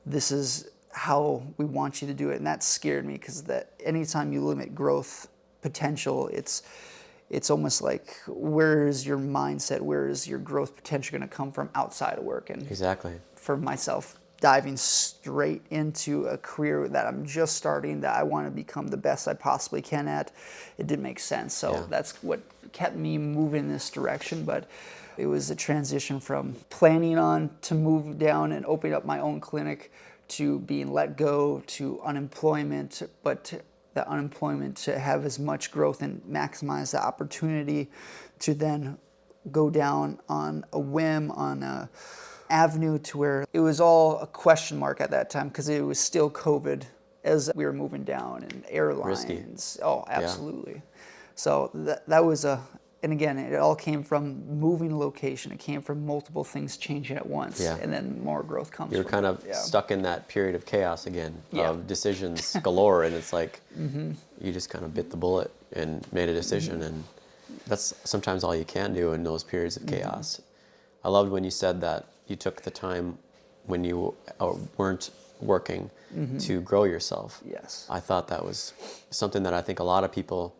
this is how we want you to do it. And that scared me, because that anytime you limit growth potential, it's almost like, where is your mindset, where is your growth potential going to come from outside of work? And exactly. For myself, diving straight into a career that I'm just starting, that I want to become the best I possibly can at, it didn't make sense. So that's what kept me moving in this direction. But it was a transition from planning on to move down and opening up my own clinic to being let go to unemployment, but the unemployment to have as much growth and maximize the opportunity to then go down on a whim, on a avenue to where it was all a question mark at that time, because it was still COVID as we were moving down, and airlines. Risky. Oh, absolutely. Yeah. So that was and again, it all came from moving location. It came from multiple things changing at once, and then more growth comes. You're kind of stuck in that period of chaos again, of decisions galore, and it's like you just kind of bit the bullet and made a decision, and that's sometimes all you can do in those periods of chaos. I loved when you said that you took the time when you weren't working to grow yourself. Yes. I thought that was something that I think a lot of people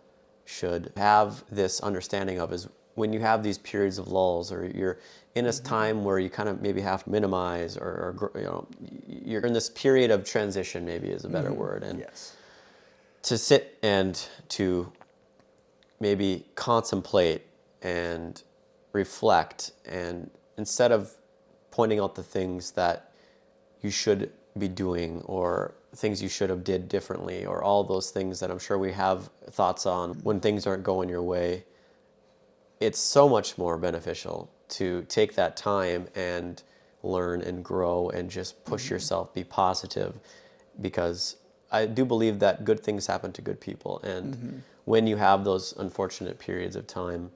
should have this understanding of, is when you have these periods of lulls, or you're in a time where you kind of maybe have to minimize, or you know, you're in this period of transition, maybe is a better word, and Yes. to sit and to maybe contemplate and reflect, and instead of pointing out the things that you should be doing, or things you should have did differently, or all those things that I'm sure we have thoughts on when things aren't going your way, it's so much more beneficial to take that time and learn and grow and just push yourself, be positive, because I do believe that good things happen to good people. And when you have those unfortunate periods of time,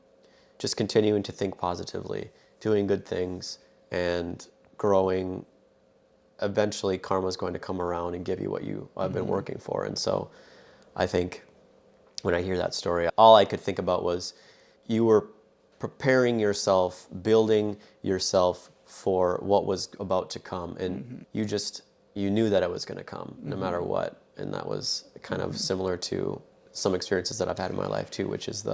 just continuing to think positively, doing good things, and growing, eventually karma is going to come around and give you what you have been working for. And so I think when I hear that story, all I could think about was you were preparing yourself, building yourself for what was about to come. And you knew that it was going to come no matter what. And that was kind of similar to some experiences that I've had in my life too, which is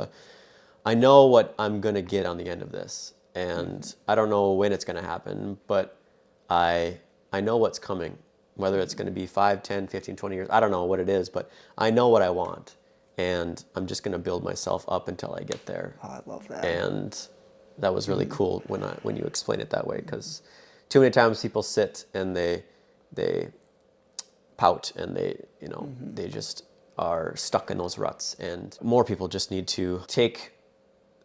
I know what I'm going to get on the end of this. And I don't know when it's going to happen, but I know what's coming, whether it's going to be 5, 10, 15, 20 years. I don't know what it is, but I know what I want. And I'm just going to build myself up until I get there. Oh, I love that. And that was really cool when you explain it that way, because too many times people sit and they pout, and they just are stuck in those ruts. And more people just need to take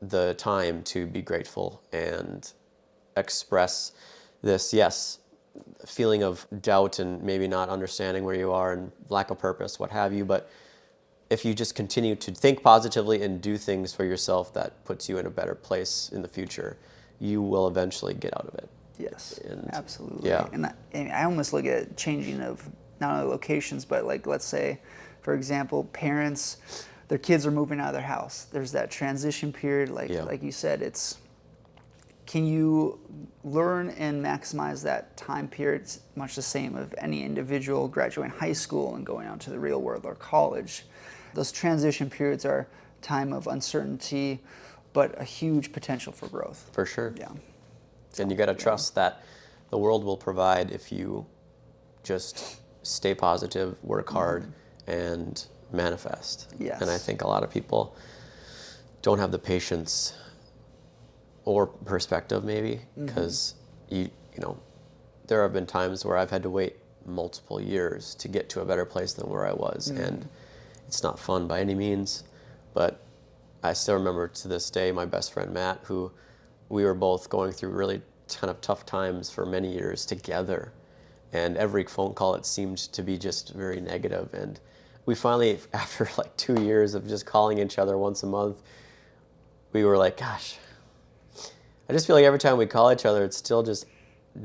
the time to be grateful and express this, yes, feeling of doubt and maybe not understanding where you are and lack of purpose, what have you. But if you just continue to think positively and do things for yourself that puts you in a better place in the future, you will eventually get out of it. Yes, And absolutely. yeah. And I almost look at changing of not only locations, but like, let's say, for example, parents, their kids are moving out of their house. There's that transition period, like you said, can you learn and maximize that time period? It's much the same of any individual graduating high school and going out to the real world or college. Those transition periods are time of uncertainty, but a huge potential for growth. For sure. Yeah. And you got to trust that the world will provide if you just stay positive, work hard, and manifest. Yes. And I think a lot of people don't have the patience or perspective, maybe, because you know, there have been times where I've had to wait multiple years to get to a better place than where I was, and it's not fun by any means. But I still remember to this day my best friend Matt, who we were both going through really kind of tough times for many years together, and every phone call it seemed to be just very negative. And we finally, after like 2 years of just calling each other once a month, we were like, gosh, I just feel like every time we call each other, it's still just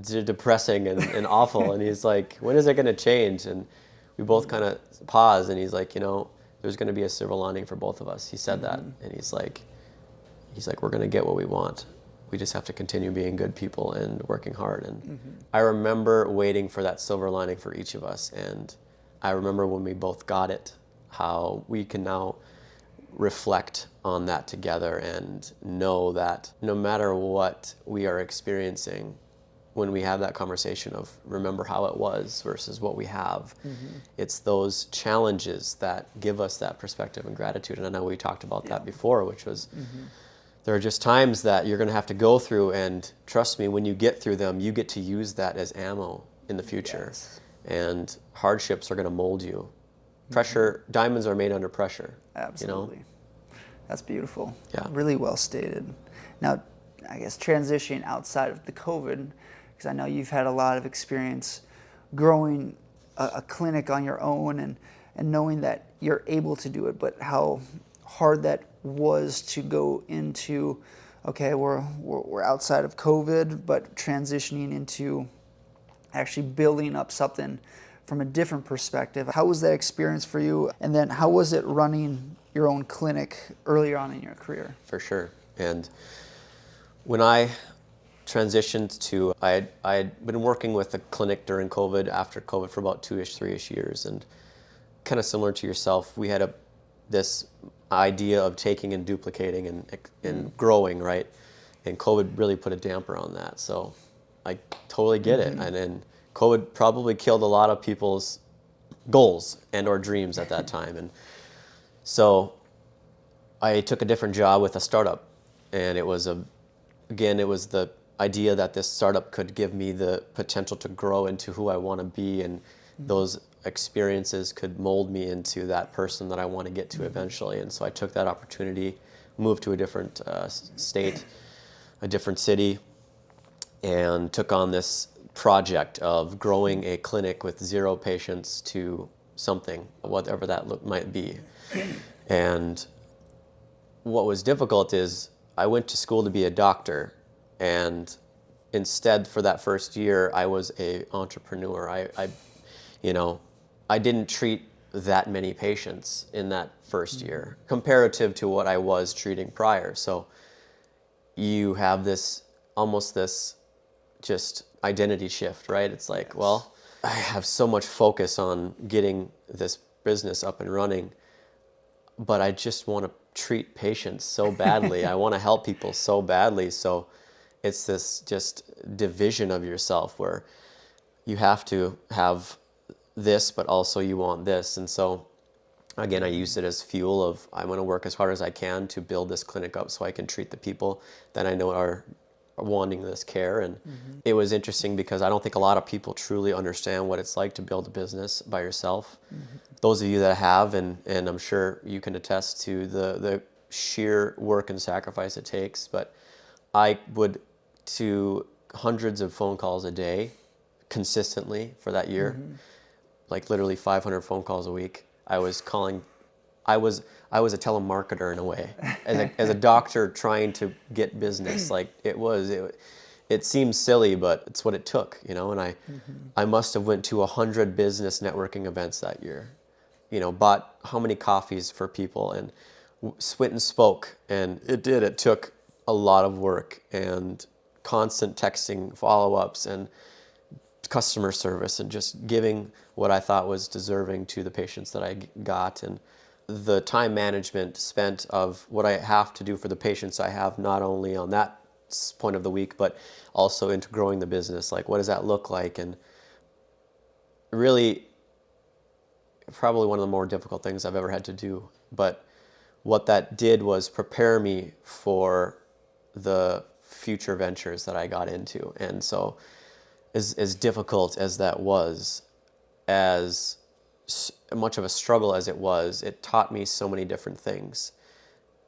depressing and awful. And he's like, when is it going to change? And we both kind of paused, and he's like, there's going to be a silver lining for both of us. He said that, and he's like, we're going to get what we want. We just have to continue being good people and working hard. And I remember waiting for that silver lining for each of us. And I remember when we both got it, how we can now reflect on that together and know that no matter what we are experiencing, when we have that conversation of remember how it was versus what we have, it's those challenges that give us that perspective and gratitude. And I know we talked about that before, which was there are just times that you're going to have to go through, and trust me, when you get through them, you get to use that as ammo in the future. Yes. And hardships are going to mold you. Pressure, diamonds are made under pressure. Absolutely. That's beautiful. Yeah. Really well stated. Now, I guess transitioning outside of the COVID, because I know you've had a lot of experience growing a clinic on your own and knowing that you're able to do it, but how hard that was to go into, okay, we're outside of COVID, but transitioning into actually building up something from a different perspective. How was that experience for you? And then how was it running your own clinic earlier on in your career? For sure. And when I transitioned to, I had been working with a clinic during COVID, after COVID, for about 2-ish, 3-ish years. And kind of similar to yourself, we had this idea of taking and duplicating and growing, right? And COVID really put a damper on that. So I totally get it. And then COVID probably killed a lot of people's goals and or dreams at that time. And so I took a different job with a startup, and it was the idea that this startup could give me the potential to grow into who I want to be, and those experiences could mold me into that person that I want to get to eventually. And so I took that opportunity, moved to a different state, a different city, and took on this project of growing a clinic with 0 patients to something, whatever that might be. And what was difficult is I went to school to be a doctor, and instead for that first year I was an entrepreneur. I didn't treat that many patients in that first year comparative to what I was treating prior. So you have this just identity shift, right? It's like, well, I have so much focus on getting this business up and running, but I just want to treat patients so badly. I want to help people so badly. So it's this just division of yourself where you have to have this, but also you want this. And so again, I use it as fuel of I'm going to work as hard as I can to build this clinic up so I can treat the people that I know are wanting this care. And it was interesting because I don't think a lot of people truly understand what it's like to build a business by yourself. Those of you that have, and I'm sure you can attest to the sheer work and sacrifice it takes, but I would to hundreds of phone calls a day consistently for that year, like literally 500 phone calls a week. I was a telemarketer in a way, as a doctor trying to get business. Like it seems silly, but it's what it took, and I must have went to 100 business networking events that year, bought how many coffees for people and went and spoke. And it took a lot of work and constant texting follow-ups and customer service and just giving what I thought was deserving to the patients that I got. And the time management spent of what I have to do for the patients I have, not only on that point of the week, but also into growing the business. Like, what does that look like? And really, probably one of the more difficult things I've ever had to do. But what that did was prepare me for the future ventures that I got into. And so as difficult as that was, as much of a struggle as it was, it taught me so many different things.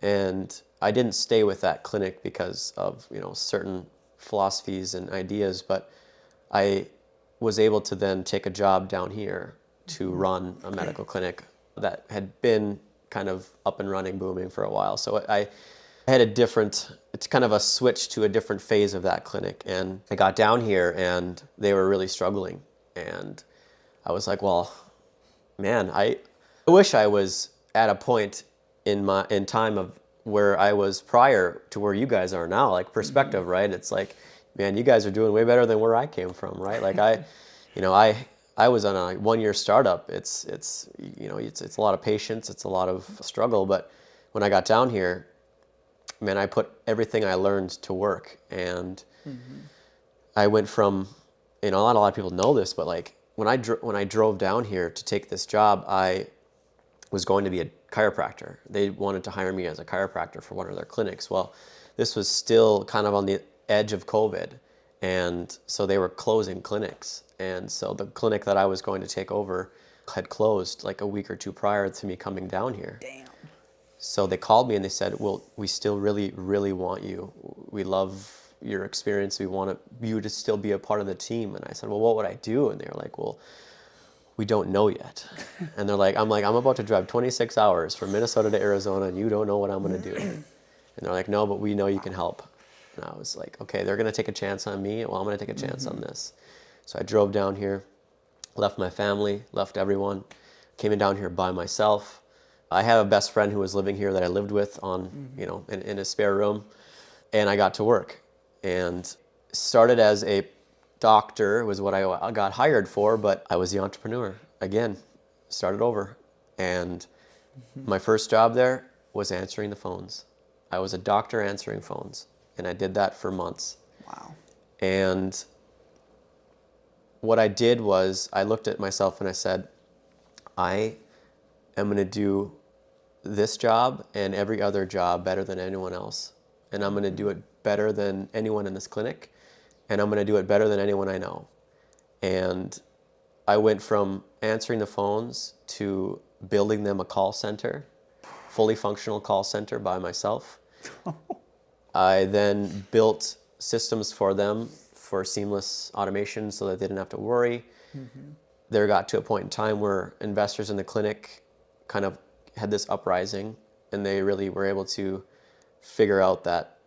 And I didn't stay with that clinic because of certain philosophies and ideas, but I was able to then take a job down here to run a medical clinic that had been kind of up and running, booming for a while. So I had it's kind of a switch to a different phase of that clinic. And I got down here and they were really struggling. And I was like, well, man, I wish I was at a point in time of where I was prior to where you guys are now, like perspective, right? It's like, man, you guys are doing way better than where I came from, right? Like I was on a 1-year startup. It's a lot of patience, it's a lot of struggle. But when I got down here, man, I put everything I learned to work. And I went from, not a lot of people know this, but like when I drove down here to take this job, I was going to be a chiropractor. They wanted to hire me as a chiropractor for one of their clinics. Well, this was still kind of on the edge of COVID. And so they were closing clinics. And so the clinic that I was going to take over had closed like a week or 2 prior to me coming down here. Damn. So they called me and they said, well, we still really, really want you. We love your experience. We want you to still be a part of the team. And I said, well, what would I do? And they were like, well, we don't know yet. And I'm about to drive 26 hours from Minnesota to Arizona and you don't know what I'm going to do. And they're like, no, but we know you can help. And I was like, okay, they're going to take a chance on me. Well, I'm going to take a chance on this. So I drove down here, left my family, left everyone, came down here by myself. I have a best friend who was living here that I lived with in a spare room. And I got to work and started as a doctor was what I got hired for, but I was the entrepreneur again, started over. And my first job there, was answering the phones. I was a doctor answering phones, and I did that for months. Wow. And what I did was I looked at myself and I said, I am going to do this job and every other job better than anyone else. And I'm going to do it better than anyone in this clinic. And I'm going to do it better than anyone I know. And I went from answering the phones to building them a call center, fully functional call center by myself. I then built systems for them for seamless automation so that they didn't have to worry. There got to a point in time where investors in the clinic kind of had this uprising, and they really were able to figure out that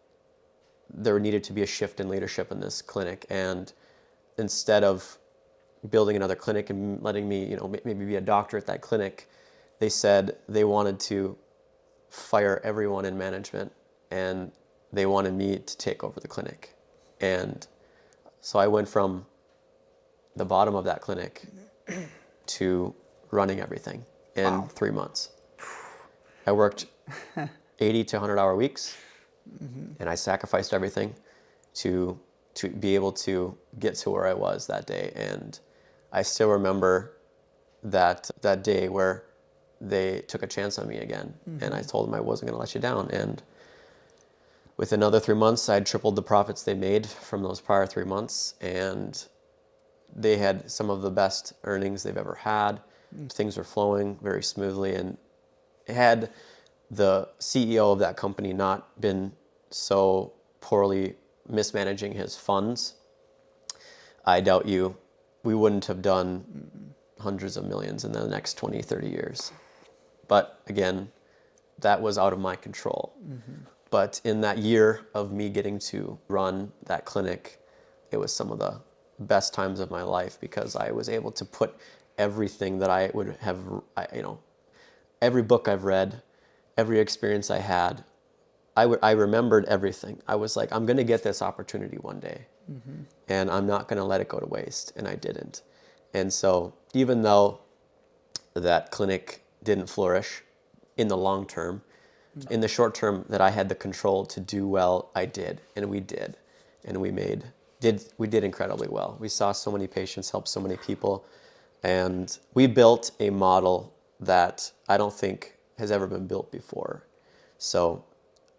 there needed to be a shift in leadership in this clinic. And instead of building another clinic and letting me, maybe be a doctor at that clinic, they said they wanted to fire everyone in management, and they wanted me to take over the clinic. And so I went from the bottom of that clinic to running everything in 3 months. I worked 80 to 100-hour weeks, and I sacrificed everything to be able to get to where I was that day. And I still remember that day where they took a chance on me again, and I told them I wasn't going to let you down. And with another 3 months, I'd tripled the profits they made from those prior 3 months, and they had some of the best earnings they've ever had. Things were flowing very smoothly, and had the CEO of that company not been so poorly mismanaging his funds, I doubt we wouldn't have done hundreds of millions in the next 20, 30 years. But again, that was out of my control. But in that year of me getting to run that clinic, it was some of the best times of my life, because I was able to put everything that I would have, every book I've read, every experience I had, I remembered everything. I was like, I'm going to get this opportunity one day, and I'm not going to let it go to waste. And I didn't. And so even though that clinic didn't flourish in the long term, in the short term that I had the control to do well, I did. And we did. And we did incredibly well. We saw so many patients, helped so many people. And we built a model that I don't think has ever been built before. So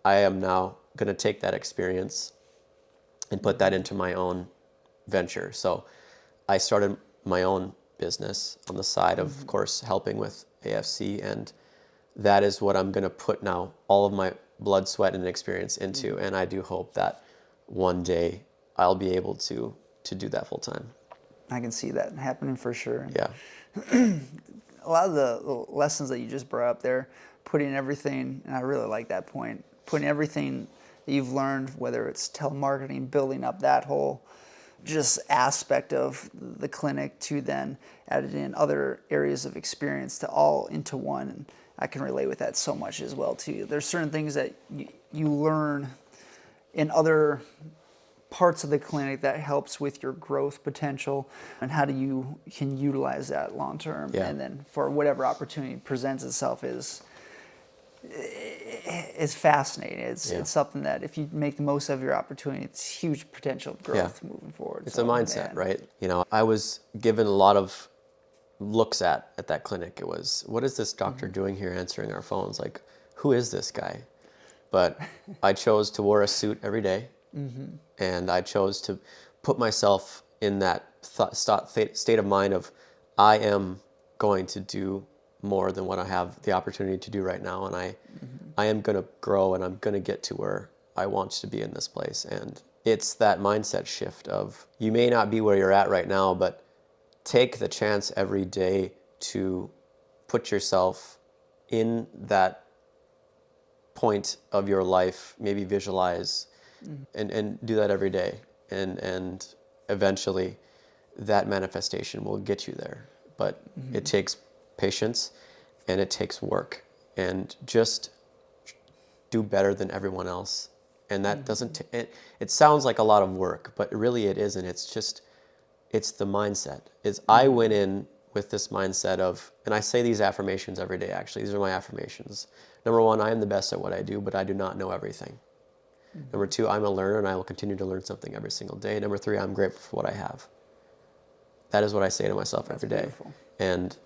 I am now going to take that experience and put that into my own venture. So I started my own business on the side, of course, helping with AFC. And that is what I'm going to put now all of my blood, sweat, and experience into. And I do hope that one day I'll be able to do that full time. I can see that happening for sure. Yeah. A lot of the lessons that you just brought up there, putting everything, and I really like that point, putting everything that you've learned, whether it's telemarketing, building up that whole just aspect of the clinic, to then added in other areas of experience to all into one. And I can relate with that so much as well too. There's certain things that you learn in other parts of the clinic that helps with your growth potential, and how do you can utilize that long term. Yeah. And then for whatever opportunity presents itself is fascinating. It's something that if you make the most of your opportunity, it's huge potential growth moving forward. It's a mindset, right? I was given a lot of looks at that clinic. It was, what is this doctor doing here answering our phones? Like, who is this guy? But I chose to wear a suit every day. And I chose to put myself in that state of mind of, I am going to do more than what I have the opportunity to do right now. And I am going to grow, and I'm going to get to where I want to be in this place. And it's that mindset shift of, you may not be where you're at right now, but take the chance every day to put yourself in that point of your life, maybe visualize and do that every day. And eventually that manifestation will get you there. But it takes patience, and it takes work, and just do better than everyone else. And that doesn't, it sounds like a lot of work, but really it isn't. It's the mindset. I went in with this mindset of, and I say these affirmations every day actually, these are my affirmations. Number one, I am the best at what I do, but I do not know everything. Number two, I'm a learner and I will continue to learn something every single day. Number three, I'm grateful for what I have. That is what I say to myself every day. Beautiful. And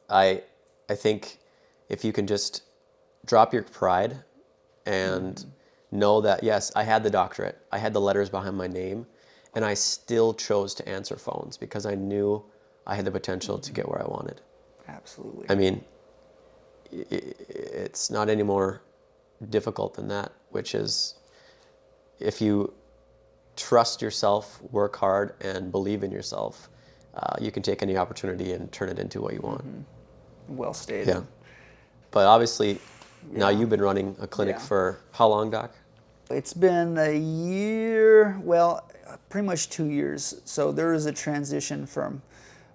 I think if you can just drop your pride and know that, yes, I had the doctorate, I had the letters behind my name, and I still chose to answer phones because I knew I had the potential to get where I wanted. Absolutely. I mean, it's not any more difficult than that, which is if you trust yourself, work hard, and believe in yourself, you can take any opportunity and turn it into what you want. Well stated. Yeah. But obviously, now you've been running a clinic Yeah. for how long, Doc? It's been a year, well, pretty much 2 years. So there was a transition from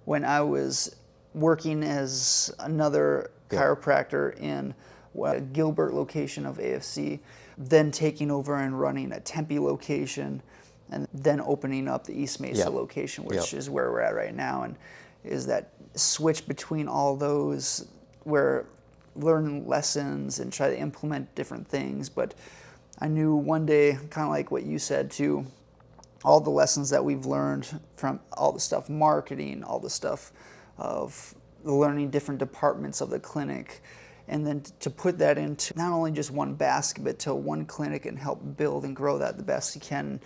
when I was working as another chiropractor in a Gilbert location of AFC, then taking over and running a Tempe location, and then opening up the East Mesa location, which is where we're at right now. And is that switch between all those where learn lessons and try to implement different things. But I knew one day, kind of like what you said too, all the lessons that we've learned from all the stuff, marketing, all the stuff of learning different departments of the clinic, and then to put that into not only just one basket, but to one clinic and help build and grow that the best you can.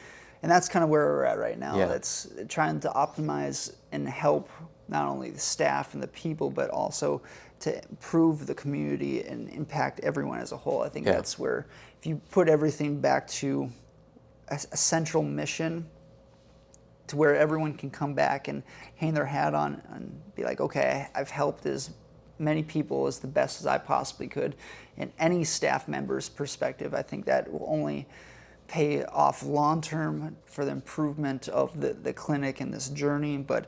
And that's kind of where we're at right now. Yeah. That's trying to optimize and help not only the staff and the people, but also to improve the community and impact everyone as a whole. I think that's where, if you put everything back to a central mission to where everyone can come back and hang their hat on and be like, okay, I've helped as many people as the best as I possibly could. In any staff member's perspective, I think that will only pay off long-term for the improvement of the clinic and this journey. But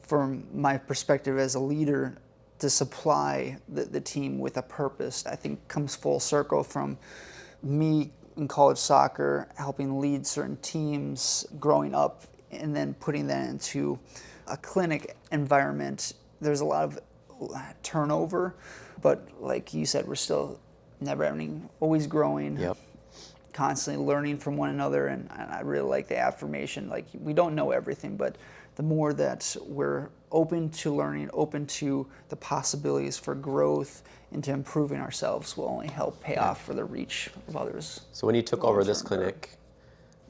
from my perspective as a leader, to supply the team with a purpose, I think comes full circle from me in college soccer, helping lead certain teams, growing up, and then putting that into a clinic environment. There's a lot of turnover, but like you said, we're still never ending, always growing. Yep. Constantly learning from one another, and I really like the affirmation, like we don't know everything, but the more that we're open to learning, open to the possibilities for growth into improving ourselves will only help pay off for the reach of others. So when you took over this clinic,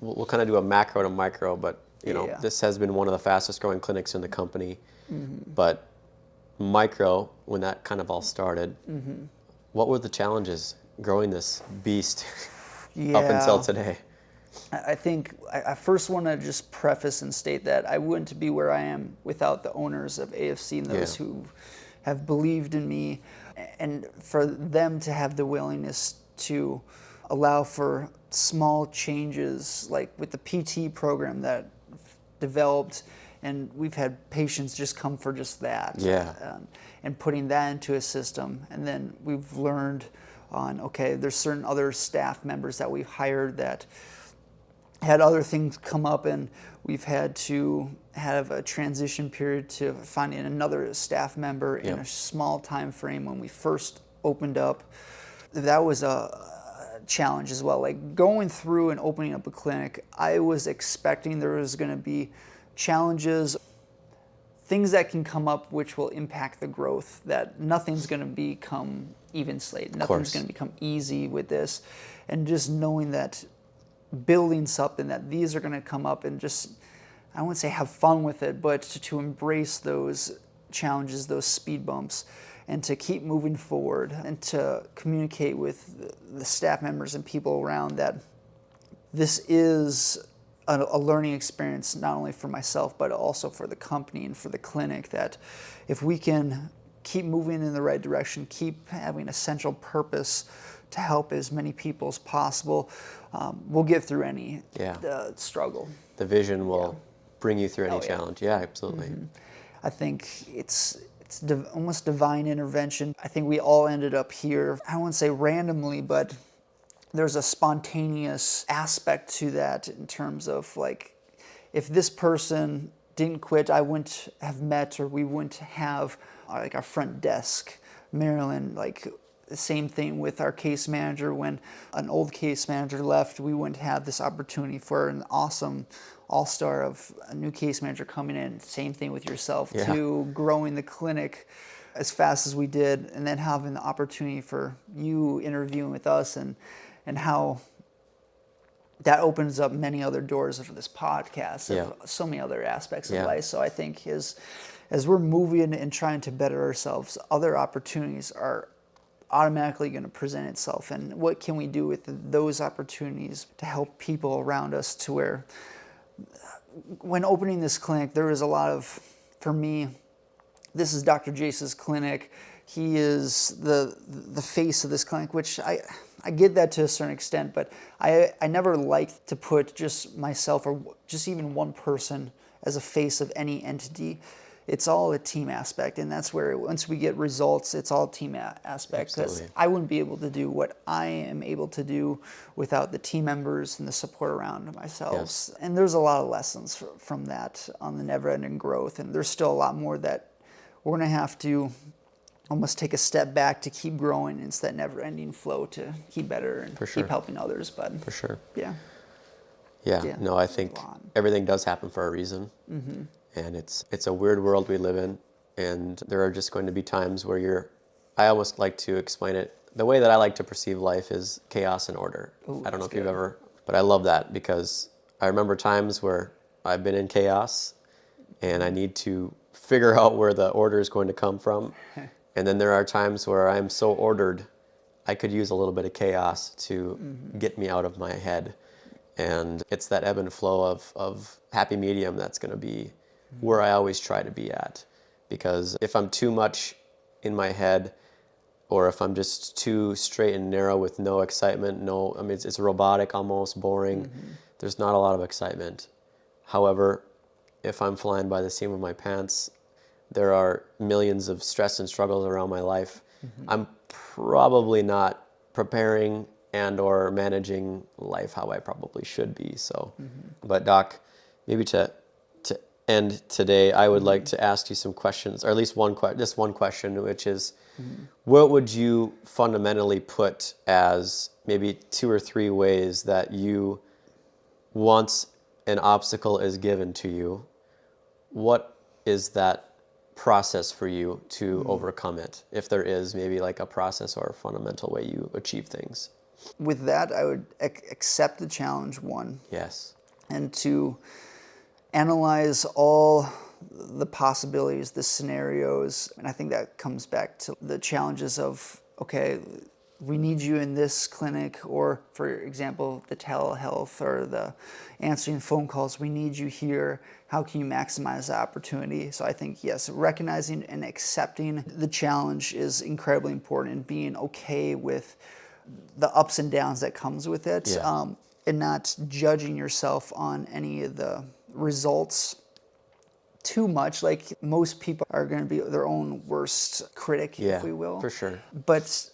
we'll kind of do a macro to micro, but you know, this has been one of the fastest growing clinics in the company. But micro, when that kind of all started, what were the challenges growing this beast up until today? I think I first want to just preface and state that I wouldn't be where I am without the owners of AFC and those who have believed in me, and for them to have the willingness to allow for small changes, like with the PT program that developed, and we've had patients just come for just that. And putting that into a system, and then we've learned on, okay, there's certain other staff members that we've hired that had other things come up, and we've had to have a transition period to finding another staff member in a small time frame when we first opened up. That was a challenge as well. Like going through and opening up a clinic, I was expecting there was going to be challenges, things that can come up which will impact the growth, that nothing's going to become even slate. Nothing's going to become easy with this. And just knowing that building something that these are going to come up, and just, I wouldn't say have fun with it, but to embrace those challenges, those speed bumps, and to keep moving forward and to communicate with the staff members and people around that this is a learning experience, not only for myself, but also for the company and for the clinic, that if we can keep moving in the right direction, keep having a central purpose to help as many people as possible, we'll get through any struggle. The vision will bring you through any challenge. Yeah, absolutely. I think it's almost divine intervention. I think we all ended up here, I wouldn't say randomly, but there's a spontaneous aspect to that in terms of, like, if this person didn't quit, I wouldn't have met, or we wouldn't have like our front desk, Marilyn, like the same thing with our case manager. When an old case manager left, we wouldn't have this opportunity for an awesome all-star of a new case manager coming in. Same thing with yourself, to growing the clinic as fast as we did, and then having the opportunity for you interviewing with us, and how that opens up many other doors of this podcast, of so many other aspects of life. So I think as we're moving and trying to better ourselves, other opportunities are automatically going to present itself. And what can we do with those opportunities to help people around us, to where when opening this clinic, there was a lot of, for me, this is Dr. Jace's clinic. He is the face of this clinic, which I get that to a certain extent, but I never liked to put just myself or just even one person as a face of any entity. It's all a team aspect, and that's where once we get results, it's all team aspect. Because I wouldn't be able to do what I am able to do without the team members and the support around myself. And there's a lot of lessons from that on the never-ending growth, and there's still a lot more that we're going to have to almost take a step back to keep growing. It's that never-ending flow to keep better and keep helping others. But for sure. Yeah. No, I think everything does happen for a reason. And it's a weird world we live in, and there are just going to be times where I almost like to explain it, the way that I like to perceive life is chaos and order. I don't know if you've ever, but I love that, because I remember times where I've been in chaos and I need to figure out where the order is going to come from. And then there are times where I'm so ordered, I could use a little bit of chaos to get me out of my head. And it's that ebb and flow of happy medium that's going to be where I always try to be at. Because if I'm too much in my head, or if I'm just too straight and narrow with no excitement, it's robotic, almost boring. There's not a lot of excitement. However, if I'm flying by the seam of my pants, there are millions of stress and struggles around my life. I'm probably not preparing and or managing life how I probably should be. So, but Doc, maybe to end today, I would like to ask you some questions, or at least just one question, which is, what would you fundamentally put as maybe 2 or 3 ways that you, once an obstacle is given to you, what is that process for you to overcome it? If there is maybe like a process or a fundamental way you achieve things. With that, I would accept the challenge, one. Yes. And to analyze all the possibilities, the scenarios. And I think that comes back to the challenges of, okay, we need you in this clinic, or for example, the telehealth or the answering phone calls, we need you here. How can you maximize the opportunity? So I think, yes, recognizing and accepting the challenge is incredibly important, and being okay with the ups and downs that comes with it, and not judging yourself on any of the results too much. Like, most people are going to be their own worst critic, if we will. For sure. But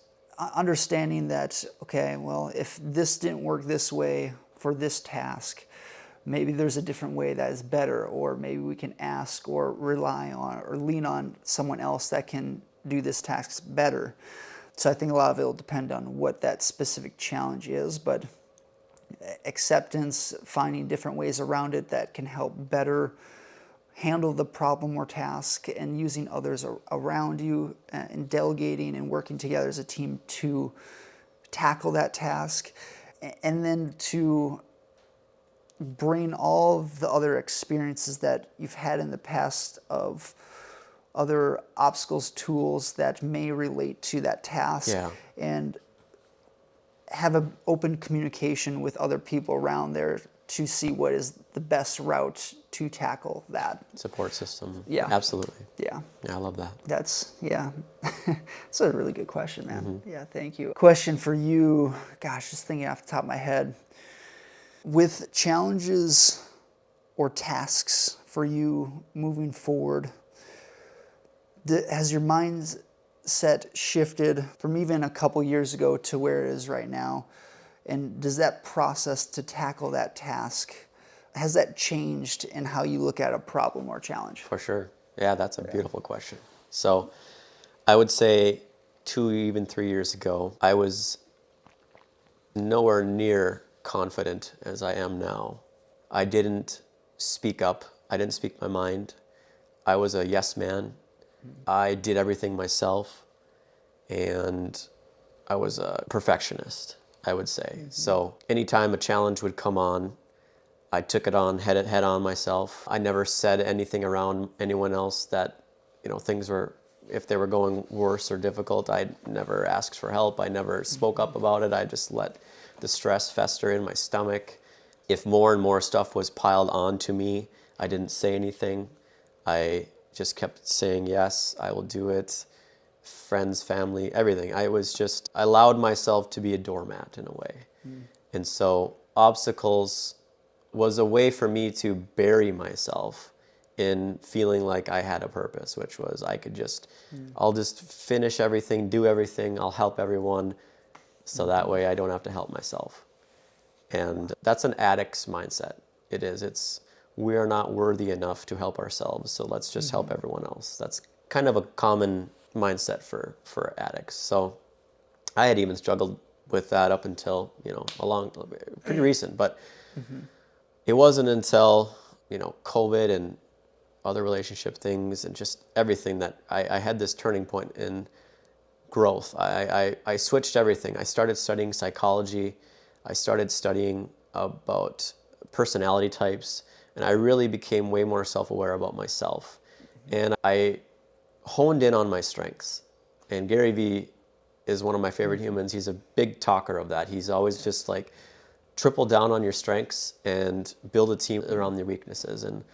understanding that, okay, well, if this didn't work this way for this task, maybe there's a different way that is better, or maybe we can ask or rely on or lean on someone else that can do this task better. So I think a lot of it will depend on what that specific challenge is, but acceptance, finding different ways around it that can help better handle the problem or task, and using others around you, and delegating and working together as a team to tackle that task, and then to bring all of the other experiences that you've had in the past of other obstacles, tools that may relate to that task, and have an open communication with other people around there to see what is the best route to tackle that. Support system. Yeah. Absolutely. Yeah. Yeah, I love that. That's a really good question, man. Yeah, thank you. Question for you, gosh, just thinking off the top of my head. With challenges or tasks for you moving forward, has your mindset shifted from even a couple years ago to where it is right now? And does that process to tackle that task has that changed in how you look at a problem or challenge? For sure. Yeah, that's a beautiful question. So I would say 2, even 3 years ago, I was nowhere near confident as I am now. I didn't speak up. I didn't speak my mind. I was a yes man. I did everything myself, and I was a perfectionist, I would say. So anytime a challenge would come on, I took it on head on myself. I never said anything around anyone else that, things were, if they were going worse or difficult, I never asked for help. I never spoke up about it. I just let the stress fester in my stomach. If more and more stuff was piled onto me, I didn't say anything. I just kept saying, yes, I will do it. Friends, family, everything. I allowed myself to be a doormat in a way. And so obstacles was a way for me to bury myself in feeling like I had a purpose, which was I could I'll just finish everything, do everything, I'll help everyone, so that way I don't have to help myself. And that's an addict's mindset. It is. It's, we are not worthy enough to help ourselves, so let's just help everyone else. That's kind of a common mindset for addicts. So I had even struggled with that up until, pretty recent, but it wasn't until, COVID and other relationship things and just everything that I had this turning point in growth. I switched everything. I started studying psychology. I started studying about personality types, and I really became way more self-aware about myself. And I honed in on my strengths. And Gary Vee is one of my favorite humans. He's a big talker of that. He's always just like, triple down on your strengths and build a team around your weaknesses. And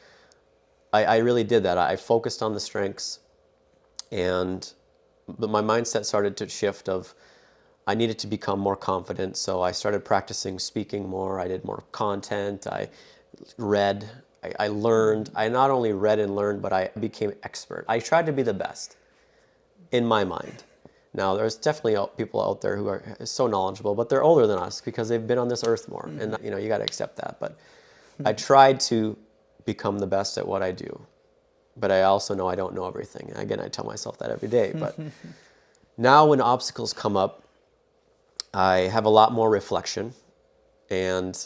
I really did that. I focused on the strengths, but my mindset started to shift of I needed to become more confident. So I started practicing speaking more. I did more content. I read. I learned. I not only read and learned, but I became expert. I tried to be the best in my mind. Now, there's definitely people out there who are so knowledgeable, but they're older than us because they've been on this earth more. And, you got to accept that. But I tried to become the best at what I do. But I also know I don't know everything. Again, I tell myself that every day. But now when obstacles come up, I have a lot more reflection. And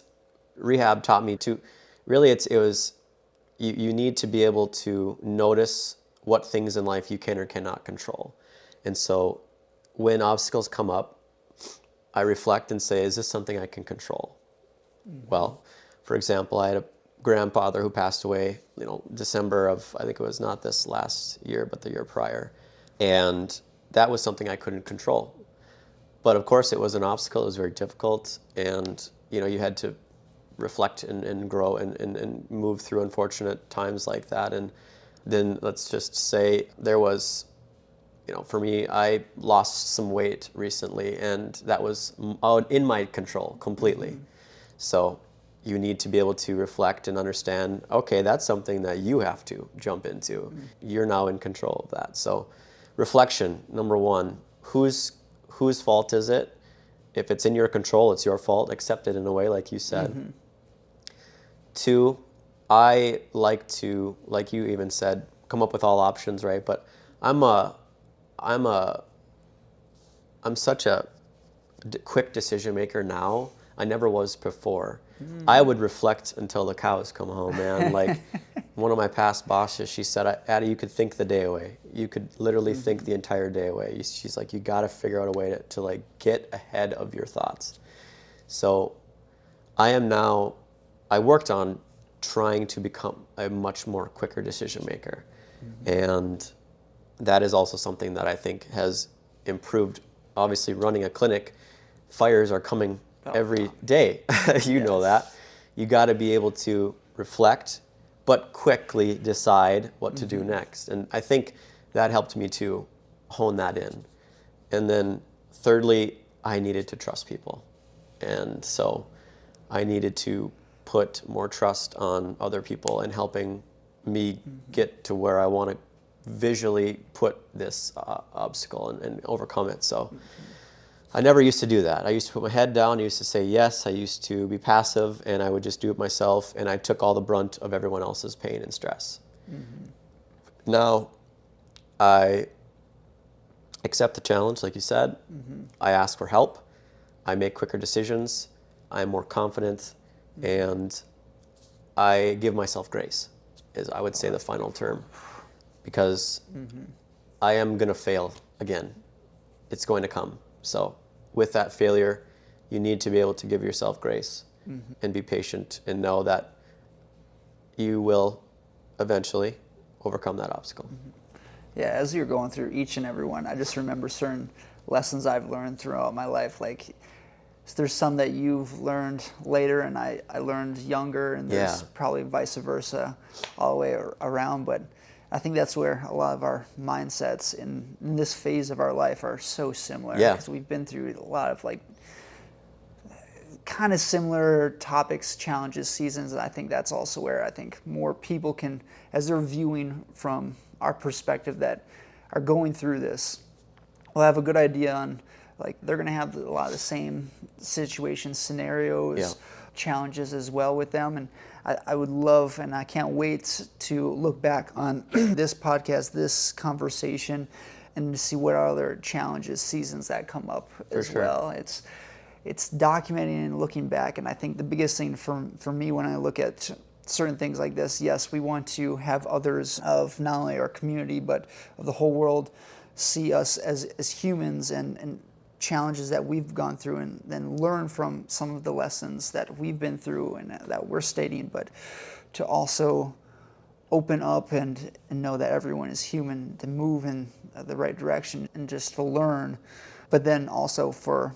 rehab taught me to, really you need to be able to notice what things in life you can or cannot control. And so when obstacles come up, I reflect and say, is this something I can control? Well, for example, I had a grandfather who passed away, December of, I think it was not this last year, but the year prior. And that was something I couldn't control. But of course it was an obstacle. It was very difficult. And, you had to reflect and grow and move through unfortunate times like that. And then let's just say there was, for me, I lost some weight recently, and that was out in my control completely. So you need to be able to reflect and understand, okay, that's something that you have to jump into. You're now in control of that. So reflection, number one, whose fault is it? If it's in your control, it's your fault. Accept it in a way, like you said. 2, I like to, like you even said, come up with all options, right? But I'm such a quick decision maker now. I never was before. I would reflect until the cows come home, man. Like one of my past bosses, she said, Addy, you could think the day away. You could literally think the entire day away. She's like, you got to figure out a way to like get ahead of your thoughts. So I worked on trying to become a much more quicker decision maker. And that is also something that I think has improved. Obviously, running a clinic, fires are coming every day. You know that. You got to be able to reflect, but quickly decide what to do next. And I think that helped me to hone that in. And then thirdly, I needed to trust people. And so I needed to put more trust on other people and helping me get to where I want to visually put this obstacle and overcome it. So I never used to do that. I used to put my head down, I used to say yes, I used to be passive, and I would just do it myself, and I took all the brunt of everyone else's pain and stress. Now, I accept the challenge, like you said. I ask for help. I make quicker decisions. I'm more confident, and I give myself grace, is I would say the final term, because I am going to fail again. It's going to come. So with that failure, you need to be able to give yourself grace and be patient and know that you will eventually overcome that obstacle. Yeah, as you're going through each and every one, I just remember certain lessons I've learned throughout my life. Like, there's some that you've learned later and I learned younger, and there's probably vice versa all the way around. But I think that's where a lot of our mindsets in this phase of our life are so similar. Yeah. Because we've been through a lot of like kind of similar topics, challenges, seasons. And I think that's also where I think more people can, as they're viewing from our perspective that are going through this, will have a good idea on, like, they're going to have a lot of the same situations, scenarios, challenges as well with them. And I would love, and I can't wait to look back on this podcast, this conversation, and to see what other challenges, seasons that come up as well. It's documenting and looking back, and I think the biggest thing for me when I look at certain things like this, yes, we want to have others of not only our community but of the whole world see us as humans and challenges that we've gone through, and then learn from some of the lessons that we've been through and that we're stating, but to also open up and know that everyone is human, to move in the right direction and just to learn, but then also for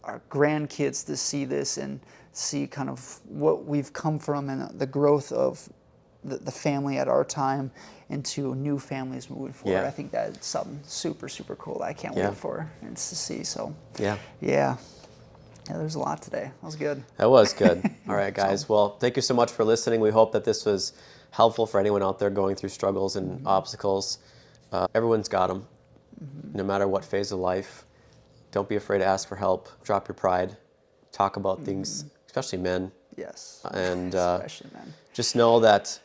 our grandkids to see this and see kind of what we've come from and the growth of the family at our time into new families moving forward. Yeah. I think that's something super, super cool that I can't wait for and to see. So yeah, there's a lot today. That was good. That was good. All right, guys. Well, thank you so much for listening. We hope that this was helpful for anyone out there going through struggles and obstacles. Everyone's got them, no matter what phase of life. Don't be afraid to ask for help. Drop your pride. Talk about things, especially men. Yes. And especially men. just know that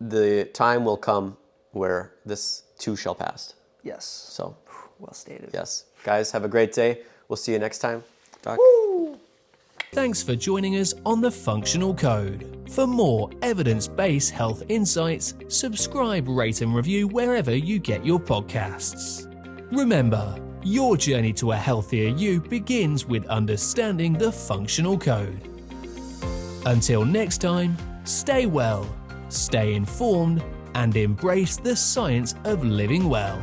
the time will come where this too shall pass. Yes. So, well stated. yes. Guys, have a great day. We'll see you next time. Doc. Thanks for joining us on The Functional Code. For more evidence-based health insights, subscribe, rate and review wherever you get your podcasts. Remember, your journey to a healthier you begins with understanding the Functional Code. Until next time, stay well, stay informed, and embrace the science of living well.